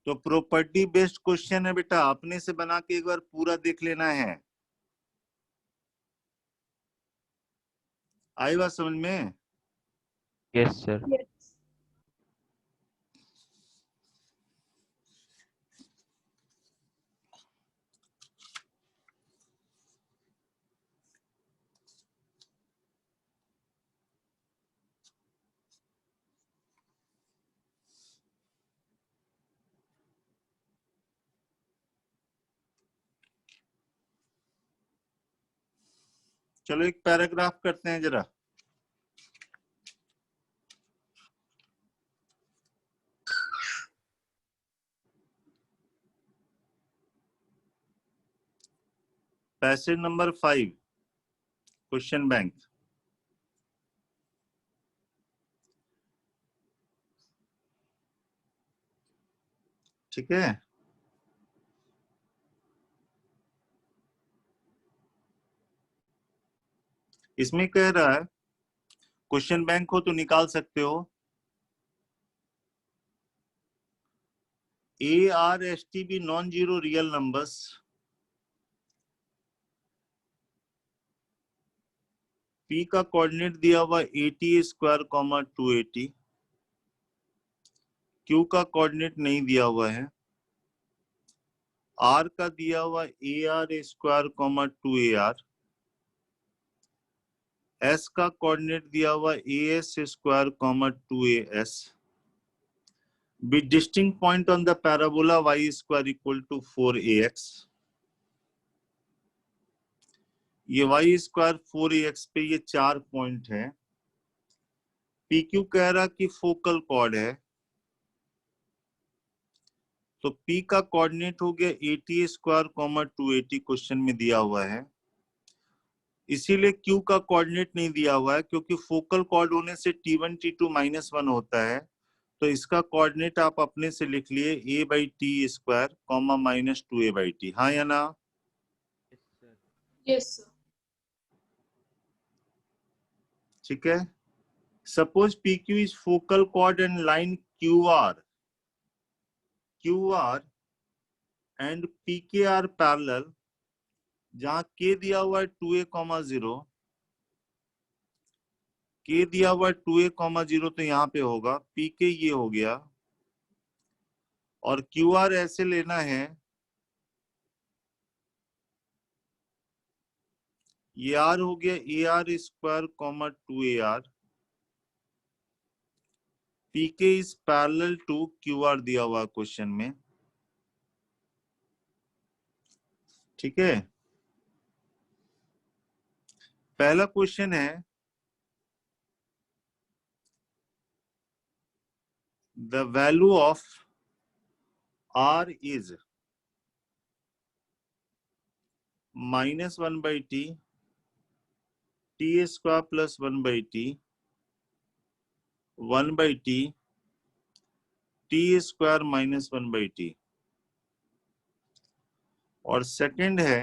तो प्रॉपर्टी बेस्ड क्वेश्चन है बेटा, अपने से बना के एक बार पूरा देख लेना है। आई बात समझ में? Yes sir. Yes. चलो एक पैराग्राफ करते हैं जरा। Passage number 5, question bank. ठीक है, इसमें कह रहा है क्वेश्चन बैंक हो तो निकाल सकते हो। AR/ST भी non zero real numbers, P का कोऑर्डिनेट दिया हुआ 80² 280, Q का कोऑर्डिनेट नहीं दिया हुआ है, R का दिया हुआ AR² 2AR, S का कोऑर्डिनेट दिया हुआ AS² 2AS, be distinct point on the parabola y² equal to 4ax। ये y² 4ax पे ये 4 पॉइंट है। PQ कह रहा कि फोकल कॉर्ड है, तो P का कोऑर्डिनेट हो गया 80² 280 क्वेश्चन में दिया हुआ है। इसीलिए Q का कोऑर्डिनेट नहीं दिया हुआ है, क्योंकि फोकल कॉर्ड होने से T1 T2 -1 होता है। तो इसका कोऑर्डिनेट आप अपने से लिख लिए a/t² -2a/t। हाँ या ना? Yes, sir. ठीक है। Suppose PQ is focal chord and line QR and PK are parallel, जहां K दिया हुआ है 2a, 0, K दिया हुआ है 2a, 0, तो यहाँ पे होगा PK, ये हो गया। और QR ऐसे लेना है, ये R हो गया AR² 2AR, PK is parallel to QR दिया हुआ क्वेश्चन में। ठीक है, पहला क्वेश्चन है the value of R is -1/t, t² + 1/t, 1/t, t² - 1/t। और सेकंड है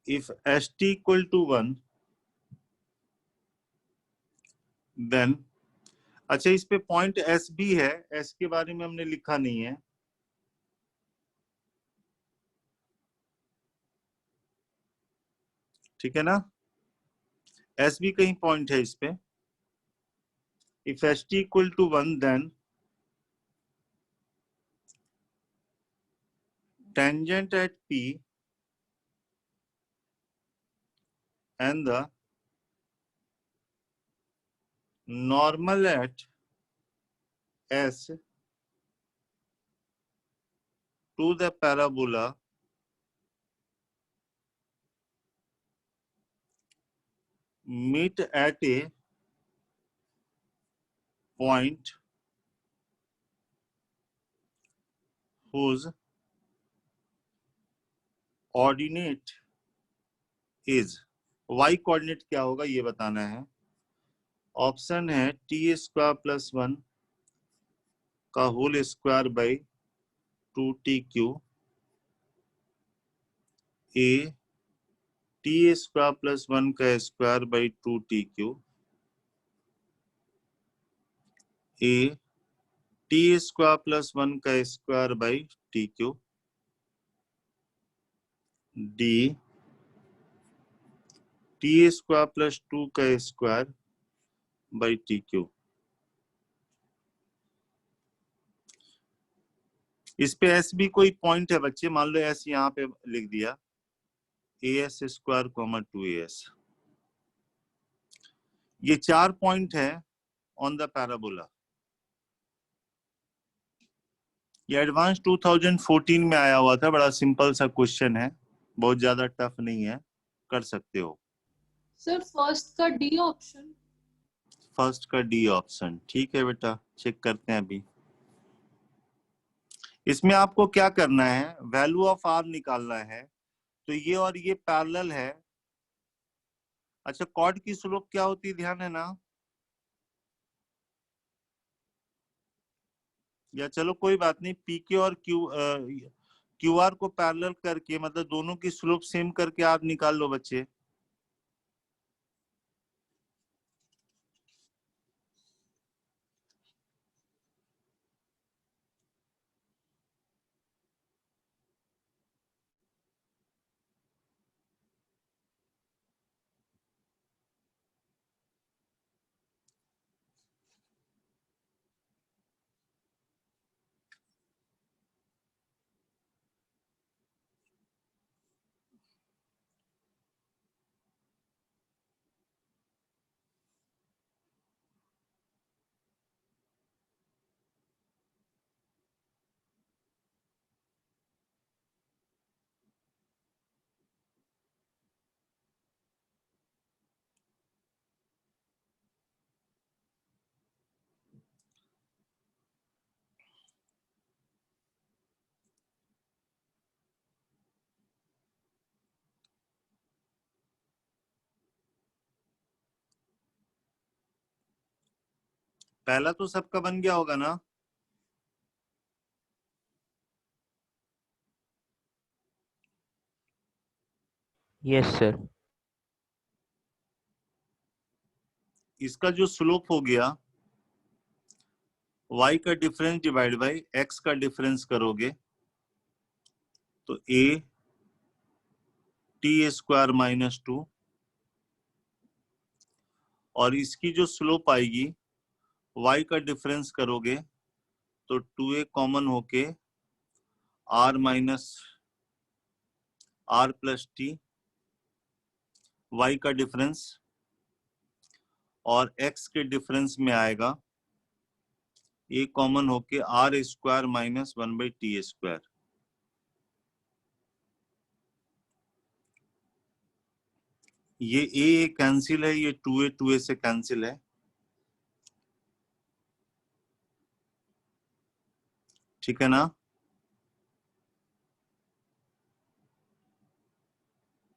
if st equal to 1 then, अच्छा इस पे पॉइंट एस भी है, एस के बारे में हमने लिखा नहीं है। ठीक है ना, एस भी कहीं पॉइंट है इस पे। If S T equal to 1 then tangent at P and the normal at S to the parabola meet at a point whose ordinate is, y coordinate क्या होगा ये बताना है। ऑप्शन है टी स्क्वायर प्लस 1 का whole square by 2tq, a t square plus 1 का square by 2tq, a t square plus 1 का square by tq, d t square plus 2 का स्क्वायर बाई tq। इस पे एस भी कोई पॉइंट है बच्चे, मान लो एस यहाँ पे लिख दिया, A S square comma 2as। ये 4 पॉइंट है ऑन द पैराबोला। ये एडवांस 2014 में आया हुआ था, बड़ा सिंपल सा क्वेश्चन है, बहुत ज्यादा टफ नहीं है, कर सकते हो। सर फर्स्ट का डी ऑप्शन। फर्स्ट का डी ऑप्शन, ठीक है बेटा, चेक करते हैं अभी। इसमें आपको क्या करना है, वैल्यू ऑफ आर निकालना है। तो ये और ये पैरेलल है। अच्छा कॉर्ड की स्लोप क्या होती है, ध्यान है ना, या चलो कोई बात नहीं, पीके और क्यू आर को पैरेलल करके, मतलब दोनों की स्लोप सेम करके आप निकाल लो बच्चे। पहला तो सबका बन गया होगा ना। Yes sir. इसका जो स्लोप हो गया, y का डिफरेंस डिवाइड बाई x का डिफरेंस करोगे तो a टी स्क्वायर माइनस 2, और इसकी जो स्लोप आएगी y का डिफरेंस करोगे तो 2a कॉमन होके r minus r plus T, y का डिफरेंस, और x के डिफरेंस में आएगा a कॉमन होके r square minus 1/t square. ये a कैंसिल है, ये 2a से कैंसिल है। ठीक है ना,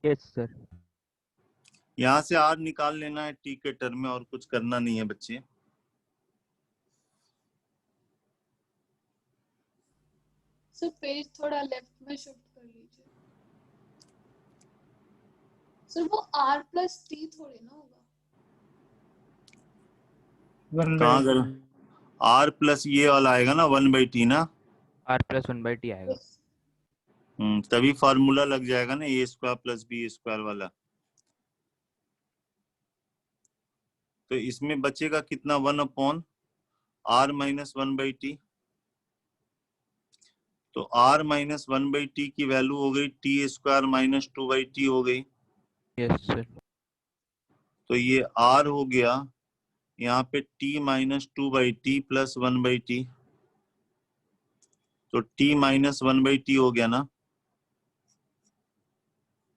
यस सर। यहां से r निकाल लेना है t के टर्म में, और कुछ करना नहीं है बच्चे। सर पेज थोड़ा लेफ्ट में शिफ्ट कर लीजिए। सर वो r plus t थोड़ी ना होगा। कहाँ कर r प्लस ये वाला आएगा ना 1/t ना। r+1/t आएगा। तभी फार्मूला लग जाएगा ना a square plus b square वाला। तो इसमें बचेगा कितना 1/r माइनस 1/t। तो r माइनस 1/t की वैल्यू हो गई t स्क्वायर माइनस 2/t हो गई। Yes sir. तो ये r हो गया यहाँ पे t minus 2/t plus 1/t। तो t माइनस 1/t हो गया ना।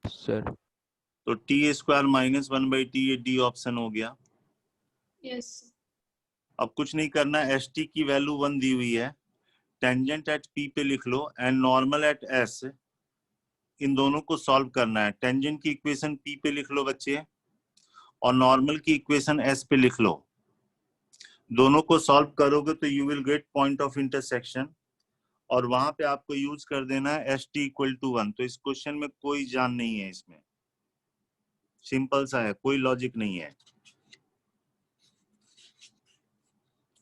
सर तो t स्क्वायर माइनस 1/t ये डी ऑप्शन हो गया। यस अब कुछ नहीं करना, एस टी की वैल्यू 1 दी हुई है, टेंजेंट एट पी पे लिख लो एंड नॉर्मल एट एस, इन दोनों को सॉल्व करना है। टेंजेंट की इक्वेशन पी पे लिख लो बच्चे और नॉर्मल की इक्वेशन एस पे लिख लो। दोनों को सॉल्व करोगे तो you will get point of intersection और वहां पे आपको यूज कर देना है एस टी इक्वल टू 1। तो इस क्वेश्चन में कोई जान नहीं है, इसमें सिंपल सा है, कोई लॉजिक नहीं है।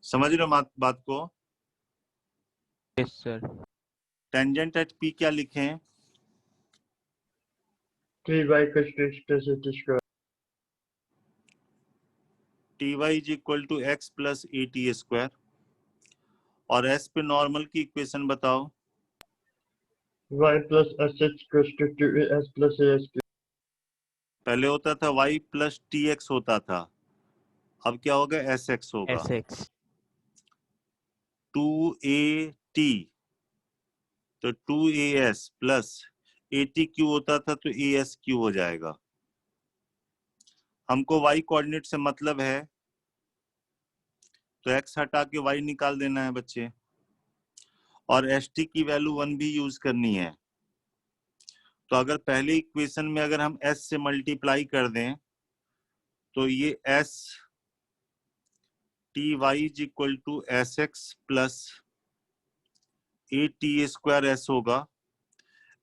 समझ रहे हो बात को? Yes sir. Tangent at P क्या लिखें? 3y cos t plus t square. T y is equal to x plus a t square. और एस पे नॉर्मल की इक्वेशन बताओ। y plus sx cos to 2as plus as cube. पहले होता था y plus T x होता था, अब क्या होगा एस एक्स होगा। sx 2at तो 2as प्लस at क्यू होता था तो as क्यू हो जाएगा। हमको y कोऑर्डिनेट से मतलब है तो x हटा के y निकाल देना है बच्चे, और st की वैल्यू 1 भी यूज करनी है। तो अगर पहले इक्वेशन में अगर हम s से मल्टीप्लाई कर दें तो ये s t y is equal to S x plus a t square S होगा।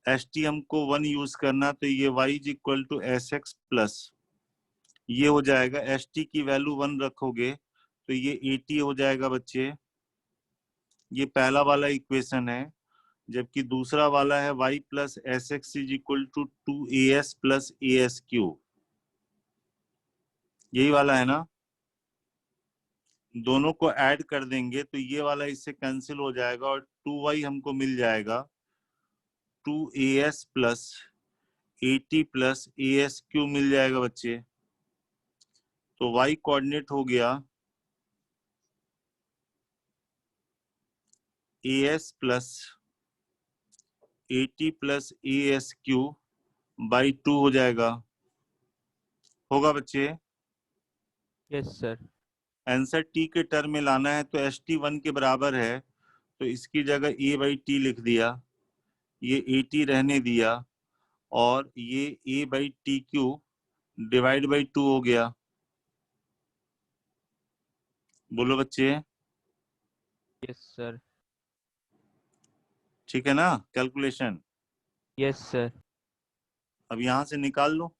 एस टी हमको 1 यूज करना तो ये y is equal to S x plus ये हो जाएगा, एस टी की वैल्यू 1 रखोगे तो ये ए टी हो जाएगा बच्चे। ये पहला वाला इक्वेशन है, जबकि दूसरा वाला है y plus S x is equal to 2as plus a s cube. यही वाला है ना। दोनों को ऐड कर देंगे तो ये वाला इससे कैंसिल हो जाएगा और 2y हमको मिल जाएगा 2as plus a t plus a s q मिल जाएगा बच्चे। तो y कोऑर्डिनेट हो गया as plus a t plus a s q by 2 हो जाएगा। होगा बच्चे? Yes sir. आंसर t के टर्म में लाना है तो एस टी 1 के बराबर है तो इसकी जगह a बाई टी लिख दिया, ये ए टी रहने दिया और ये a by T Q divide by 2 हो गया। बोलो बच्चे। Yes sir. ठीक है ना कैलकुलेशन? Yes sir. अब यहां से निकाल लो,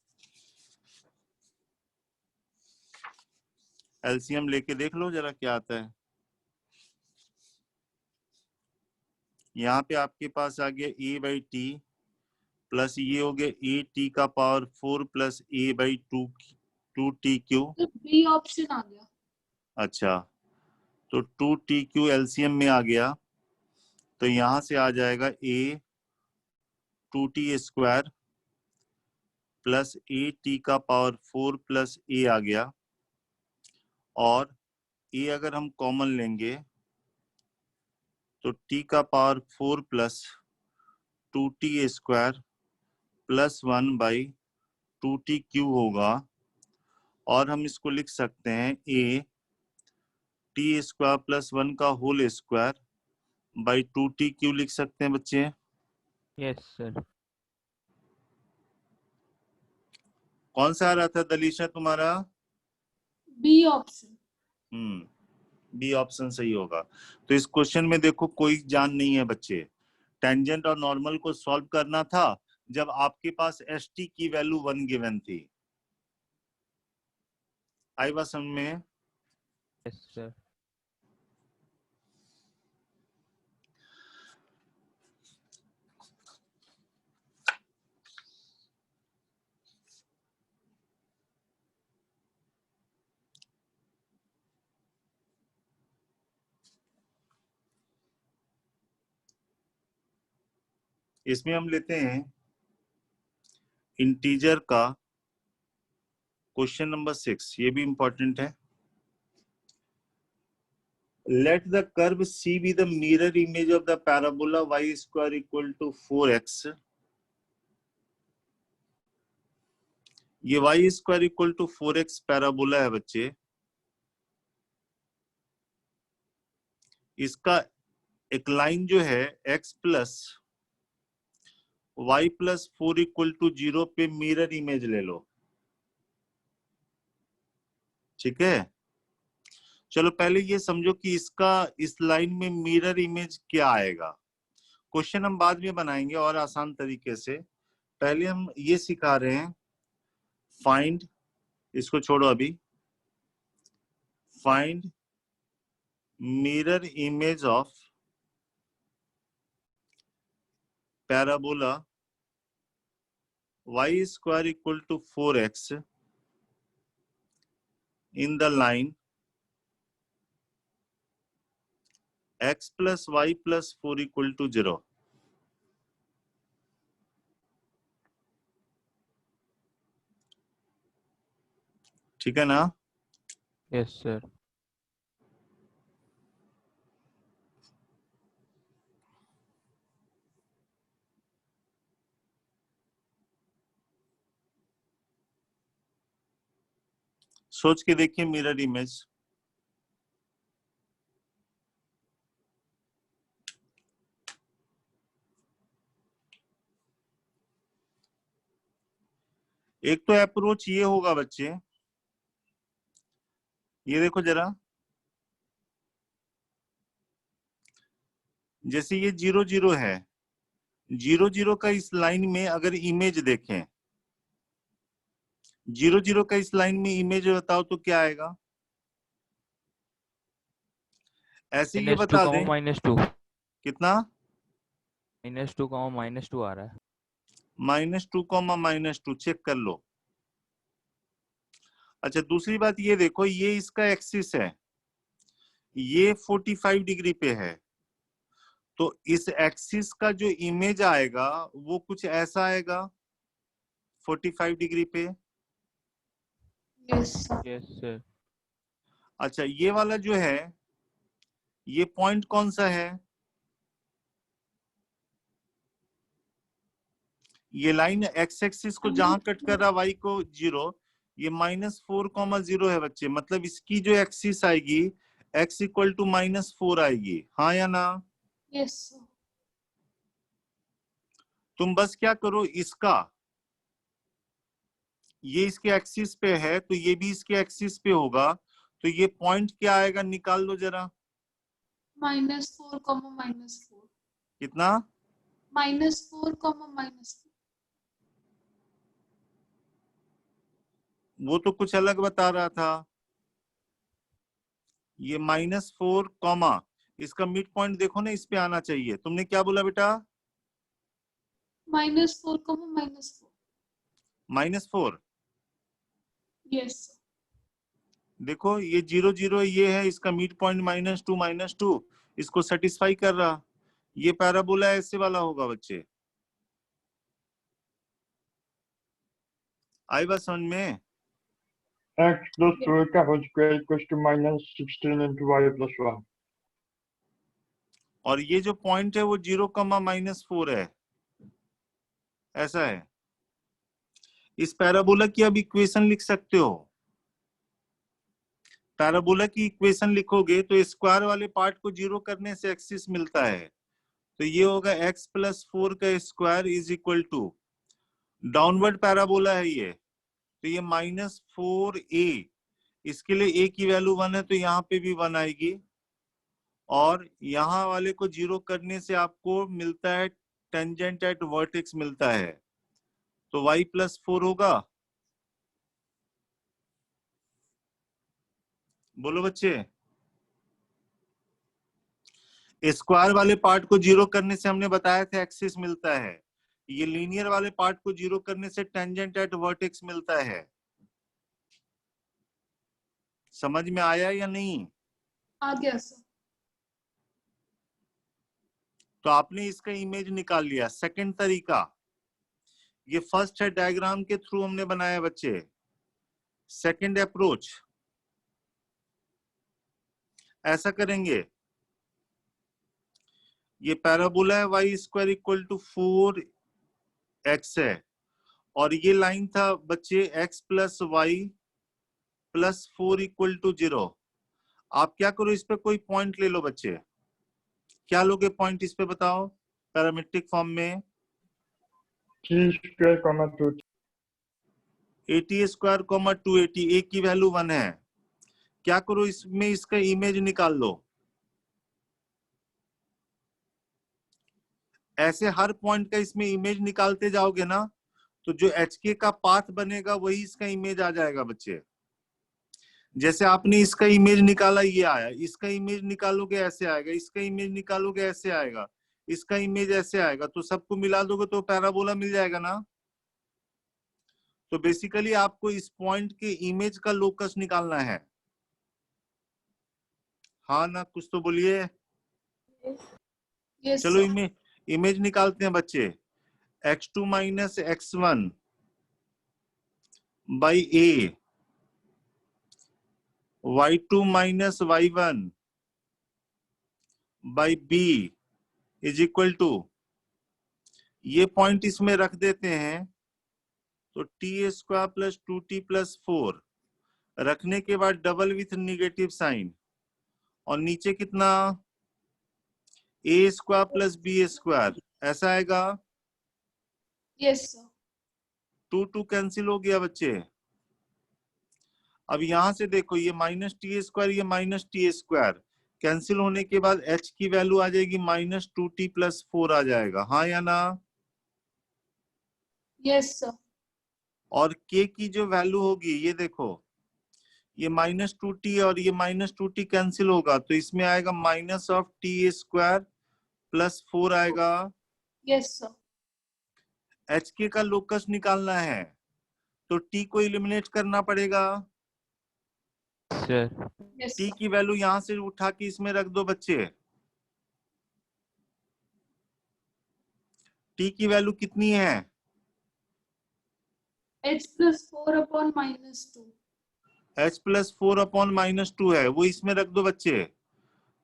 एलसीएम लेके देख लो जरा क्या आता है। यहाँ पे आपके पास आ गया a बाई टी प्लस ये हो गया ए टी का power 4 plus a by 2 T Q. तो बी ऑप्शन आ गया। अच्छा, तो 2 टी क्यू एलसीएम में आ गया तो यहां से आ जाएगा a 2t square plus a T का पावर 4 प्लस a आ गया, और a अगर हम कॉमन लेंगे तो t का power 4 plus 2t square plus 1 by 2t Q होगा। और हम इसको लिख सकते हैं a टी स्क्वायर प्लस 1 का whole square by 2t Q लिख सकते हैं बच्चे। Yes sir. कौन सा आ रहा था दलीशा तुम्हारा? B option. बी ऑप्शन सही होगा। तो इस क्वेश्चन में देखो कोई जान नहीं है बच्चे, टेंजेंट और नॉर्मल को सॉल्व करना था, जब आपके पास st की वैल्यू 1 गिवन थी। आई बात समझ में? Yes sir. इसमें हम लेते हैं इंटीजर का क्वेश्चन नंबर 6, ये भी इंपॉर्टेंट है। Let the curve C be the mirror image of the parabola y square equal to 4x. ये y square equal to 4x parabola है बच्चे। इसका एक लाइन जो है x plus y plus 4 equal to 0 पे मिरर इमेज ले लो, ठीक है। चलो पहले ये समझो कि इसका इस लाइन में मिरर इमेज क्या आएगा। क्वेश्चन हम बाद में बनाएंगे और आसान तरीके से। पहले हम ये सिखा रहे हैं फाइंड, इसको छोड़ो अभी, find mirror image of parabola y square equal to 4x in the line x plus y plus 4 equal to 0। ठीक है ना? Yes sir. सोच के देखिए मिरर इमेज। एक तो अप्रोच ये होगा बच्चे, ये देखो जरा, जैसे ये 0 0 है, 0 0 का इस लाइन में अगर इमेज देखें, 0 0 का इस लाइन में इमेज बताओ तो क्या आएगा? ऐसे ये बता दें -2 कितना, -2 -2 आ रहा है। -2 -2 चेक कर लो। अच्छा दूसरी बात ये देखो, ये इसका एक्सिस है, ये 45 डिग्री पे है, तो इस एक्सिस का जो इमेज आएगा वो कुछ ऐसा आएगा 45 डिग्री पे। Yes, sir. Yes sir. अच्छा ये वाला जो है, ये पॉइंट कौन सा है? ये लाइन एक्स एक्सिस को जहां कट कर रहा y को 0, ये -4, 0 है बच्चे। मतलब इसकी जो एक्सिस आएगी x इक्वल टू -4 आएगी, हाँ या ना? Yes, sir. तुम बस क्या करो, इसका ये इसके एक्सिस पे है तो ये भी इसके एक्सिस पे होगा, तो ये पॉइंट क्या आएगा निकाल लो जरा। -4, -4. कितना? -4, -4. वो तो कुछ अलग बता रहा था। ये -4, इसका मिड पॉइंट देखो ना, इस पे आना चाहिए। तुमने क्या बोला बेटा? -4, -4. -4। Yes, sir. देखो ये 0 0 ये है, इसका मिड पॉइंट -2, इसको सेटिस्फाई कर रहा। ये पैराबोला ऐसे वाला होगा बच्चे। आई बात समझ में? X plus 2 whole square equals to -16 into y plus 1. और ये जो पॉइंट है वो 0, -4 है, ऐसा है। इस पैराबोला की अब इक्वेशन लिख सकते हो। पैराबोला की इक्वेशन लिखोगे तो स्क्वायर वाले पार्ट को 0 करने से एक्सिस मिलता है, तो ये होगा x + 4 का square is equal to, downward parabola है ये, तो ये -4a, इसके लिए a की वैल्यू 1 है तो यहाँ पे भी 1 आएगी, और यहाँ वाले को 0 करने से आपको मिलता है टेंजेंट एट वर्टेक्स मिलता है। तो y+4 होगा। बोलो बच्चे। स्क्वायर वाले पार्ट को जीरो करने से हमने बताया था एक्सिस मिलता है, ये लीनियर वाले पार्ट को जीरो करने से टेंजेंट एट वर्टेक्स मिलता है। समझ में आया या नहीं? आ गया सर। तो आपने इसका इमेज निकाल लिया। सेकंड तरीका, ये फर्स्ट है डायग्राम के थ्रू हमने बनाया बच्चे। सेकंड अप्रोच ऐसा करेंगे, ये पैराबोला है y² = 4x है, और ये लाइन था बच्चे x + y + 4 = 0। आप क्या करो, इस पे कोई पॉइंट ले लो बच्चे। क्या लोगे पॉइंट इस पे बताओ पैरामेट्रिक फॉर्म में? t square, 2. 80² 280, a की वैल्यू 1 है। क्या करो, इसमें इसका इमेज निकाल लो। ऐसे हर पॉइंट का इसमें इमेज निकालते जाओगे ना, तो जो HK का पाथ बनेगा वही इसका इमेज आ जाएगा बच्चे। जैसे आपने इसका इमेज निकाला, ये आया, इसका इमेज निकालोगे ऐसे आएगा, इसका इमेज निकालोगे ऐसे आएगा, इसका इमेज ऐसे आएगा, तो सबको मिला दोगे तो पैराबोला मिल जाएगा ना। तो बेसिकली आपको इस पॉइंट के इमेज का लोकस निकालना है। हाँ ना, कुछ तो बोलिए। यस चलो सर। इमेज निकालते हैं बच्चे। x2 - x1 by a, y2 - y1 by b is equal to, ये पॉइंट इसमें रख देते हैं, तो t² + 2t + 4 रखने के बाद डबल विथ निगेटिव साइन, और नीचे कितना a² + b², ऐसा आएगा। Yes sir. 2 कैंसिल हो गया बच्चे। अब यहां से देखो, ये -t², ये -t² कैंसिल होने के बाद h की वैल्यू आ जाएगी -2t + 4 आ जाएगा। हाँ या ना? Yes sir. और k की जो वैल्यू होगी, ये देखो, ये -2t और ये -2t कैंसिल होगा, तो इसमें आएगा -t² + 4 आएगा। Yes sir. HK का लोकस निकालना है, तो t को एलिमिनेट करना पड़ेगा। Sir yes t sir. की वैल्यू यहां से उठा के इसमें रख दो बच्चे। t की वैल्यू कितनी है? h + 4 / -2। h + 4 / -2 है, वो इसमें रख दो बच्चे।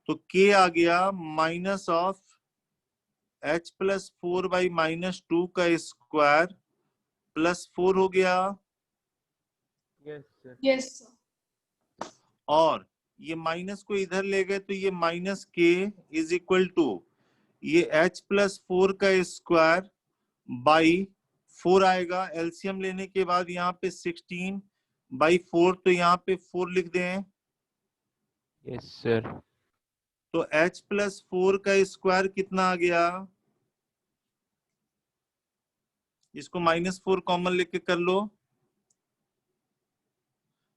तो k आ गया -h + 4 / -2 का स्क्वायर + 4 हो गया। Yes sir yes sir. और ये माइनस को इधर ले गए, तो ये -k इज इक्वल टू, ये h + 4 का स्क्वायर बाई 4 आएगा। एलसीएम लेने के बाद यहाँ पे 16/4, तो यहाँ पे 4 लिख दें। यस सर तो h + 4 का स्क्वायर कितना आ गया? इसको -4 कॉमन लेके कर लो।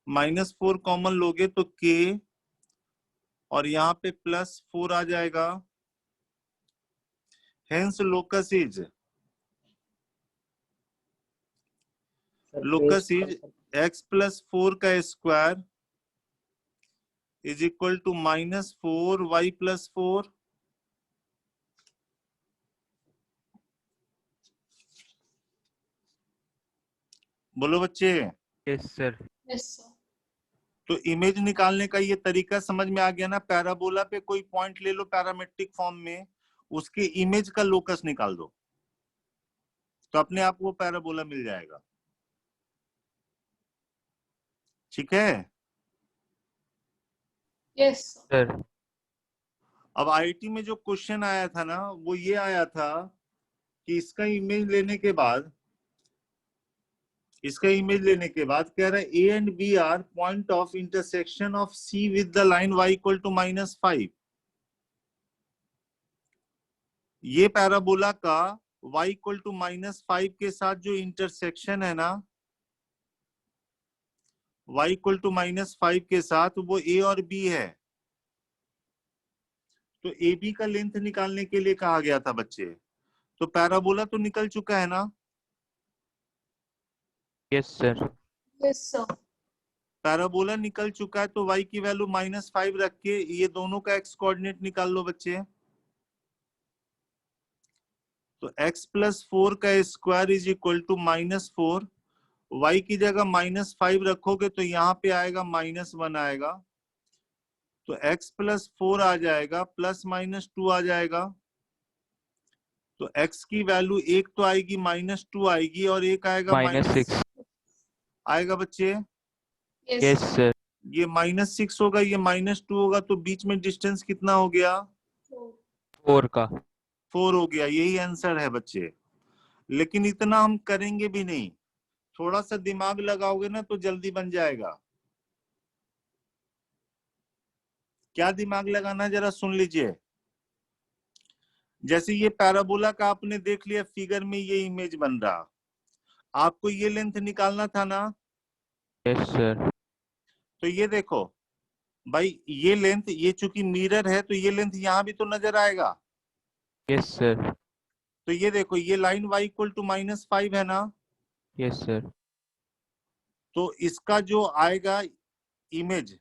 -4 कॉमन लोगे तो k, और यहाँ पे +4 आ जाएगा। हेंस लोकस इज x + 4 का square is equal to -4y + 4। बोलो बच्चे। Yes sir yes sir. तो इमेज निकालने का ये तरीका समझ में आ गया ना। पैराबोला पे कोई पॉइंट ले लो पैरामेट्रिक फॉर्म में, उसके इमेज का लोकस निकाल दो, तो अपने आप वो पैराबोला मिल जाएगा। ठीक है। Yes sir. सर अब आईटी में जो क्वेश्चन आया था ना, वो ये आया था कि इसका इमेज लेने के बाद कह रहा है A and B are point of intersection of C with the line y = -5। ये पैराबोला का y इक्वल टू -5 के साथ जो इंटरसेक्शन है ना, y इक्वल टू -5 के साथ वो a और b है। तो AB का लेंथ निकालने के लिए कहा गया था बच्चे। तो पैराबोला तो निकल चुका है ना? Yes sir. Yes, sir. Parabola निकल चुका है तो y की वैल्यू -5 रख के ये दोनों का x कोऑर्डिनेट निकाल लो बच्चे। तो x + 4 का square is equal to -4। y की जगह -5 रखोगे तो यहाँ पे आएगा -1 आएगा। तो x + 4 आ जाएगा, +-2 आ जाएगा। तो x की वैल्यू एक तो आएगी -2 आएगी और एक आएगा -6। आएगा बच्चे। Yes, yes sir. सर। ये -6 होगा, ये -2 होगा, तो बीच में डिस्टेंस कितना हो गया? 4 का। 4 हो गया। यही आंसर है बच्चे। लेकिन इतना हम करेंगे भी नहीं, थोड़ा सा दिमाग लगाओगे ना तो जल्दी बन जाएगा। क्या दिमाग लगाना, जरा सुन लीजिए। जैसे ये पैराबोला का आपने देख लिया, फिगर में ये इमेज बन रहा, आपको ये लेंथ निकालना था ना? Yes sir. तो ये देखो भाई, ये लेंथ, ये चूंकि मिरर है तो ये लेंथ यहाँ भी तो नजर आएगा। Yes sir. तो ये देखो, ये लाइन y इक्वल टू -5 है ना? Yes sir. तो इसका जो आएगा इमेज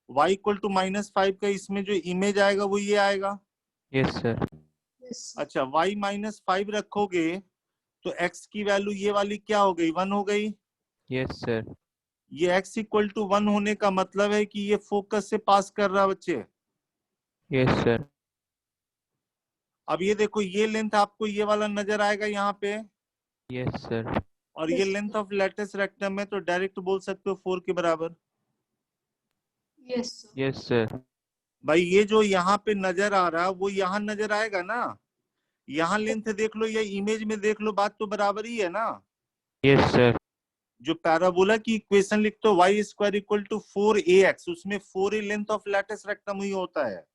y इक्वल टू -5 का, इसमें जो इमेज आएगा वो ये आएगा। Yes sir. Yes. अच्छा, y -5 रखोगे तो x की वैल्यू ये वाली क्या हो गई? 1 हो गई। Yes sir. ये x इक्वल टू 1 होने का मतलब है कि ये फोकस से पास कर रहा है बच्चे। Yes sir. अब ये देखो, ये लेंथ आपको ये वाला नजर आएगा यहाँ पे, यस सर। और ये लेंथ ऑफ लेटेस्ट रेक्टम है, तो डायरेक्ट बोल सकते हो 4 के बराबर। Yes, sir. Yes sir. भाई ये जो यहाँ पे नजर आ रहा है वो यहाँ नजर आएगा ना? यहाँ लेंथ देख लो या इमेज में देख लो, बात तो बराबर ही है ना? Yes sir. जो पैराबोला की इक्वेशन लिखते हो y² इक्वल टू 4ax, उसमें 4a length of latus rectum ही होता है।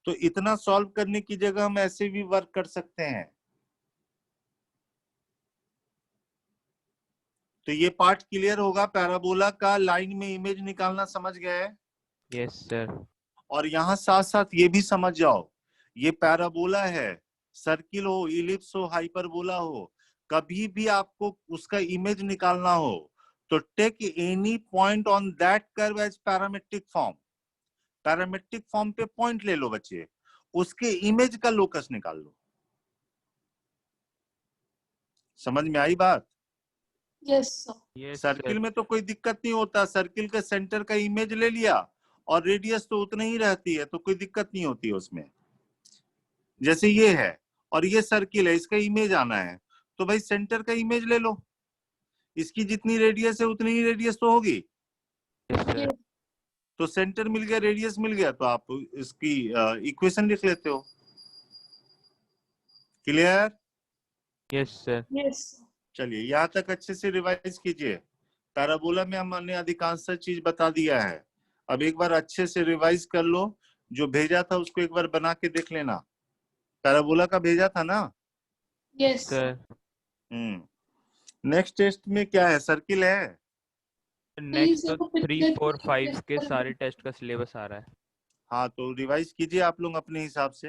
तो इतना सॉल्व करने की जगह हम ऐसे भी वर्क कर सकते हैं। तो ये पार्ट क्लियर होगा, पैराबोला का लाइन में इमेज निकालना समझ गए? Yes sir. और यहाँ साथ साथ ये भी समझ जाओ, ये पैराबोला है, सर्किल हो, इलिप्स हो, हाइपरबोला हो, कभी भी आपको उसका इमेज निकालना हो तो take any point on that curve as parametric form. Parametric form पे पॉइंट ले लो बच्चे, उसके इमेज का लोकस निकाल लो। समझ में आई बात? Yes, sir. Yes circle sir. में तो कोई दिक्कत नहीं होता, सर्किल के सेंटर का इमेज ले लिया और रेडियस तो उतनी ही रहती है, तो कोई दिक्कत नहीं होती है उसमें। जैसे ये है और ये सर्किल है, इसका इमेज आना है तो भाई सेंटर का इमेज ले लो, इसकी जितनी रेडियस है उतनी ही रेडियस तो होगी। Yes sir. तो सेंटर मिल गया, रेडियस मिल गया, तो आप इसकी इक्वेशन लिख लेते हो। Clear? Yes sir. Yes, sir. चलिए यहाँ तक अच्छे से रिवाइज कीजिए। पैराबोला में हमने अधिकांश चीज बता दिया है, अब एक बार अच्छे से रिवाइज कर लो। जो भेजा था उसको एक बार बना के देख लेना। पैराबोला का भेजा था ना? Yes, sir. Sir next test में क्या है? सर्किल है। नेक्स्ट तो देखो 3, पिछले 4, 5 टेस्ट के का सारे टेस्ट का सिलेबस आ रहा है। हाँ, तो रिवाइज कीजिए आप लोग अपने हिसाब से।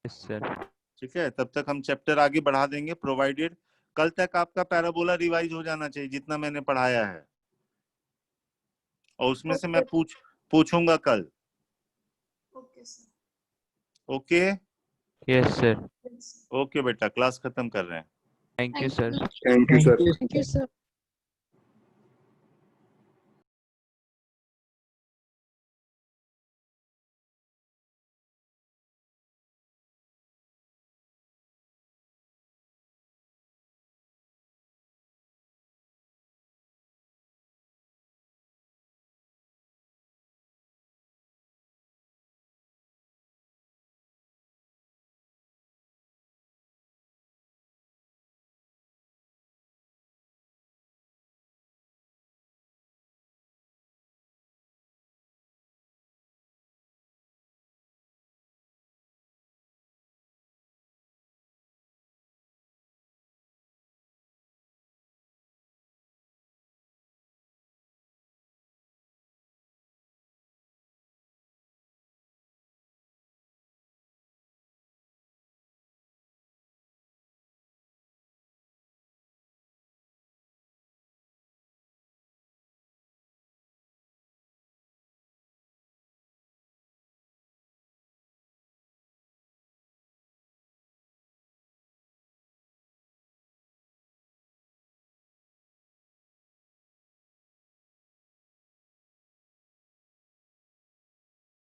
Yes sir. ठीक है, तब तक हम चैप्टर आगे बढ़ा देंगे, प्रोवाइडेड कल तक आपका पैराबोला रिवाइज हो जाना चाहिए जितना मैंने पढ़ाया है, और उसमें से मैं पूछूंगा कल। Okay, sir. Okay yes sir. Yes. Okay बेटा, क्लास खत्म कर रहे हैं। Thank you Thank sir. you. Thank you sir. Thank you, sir.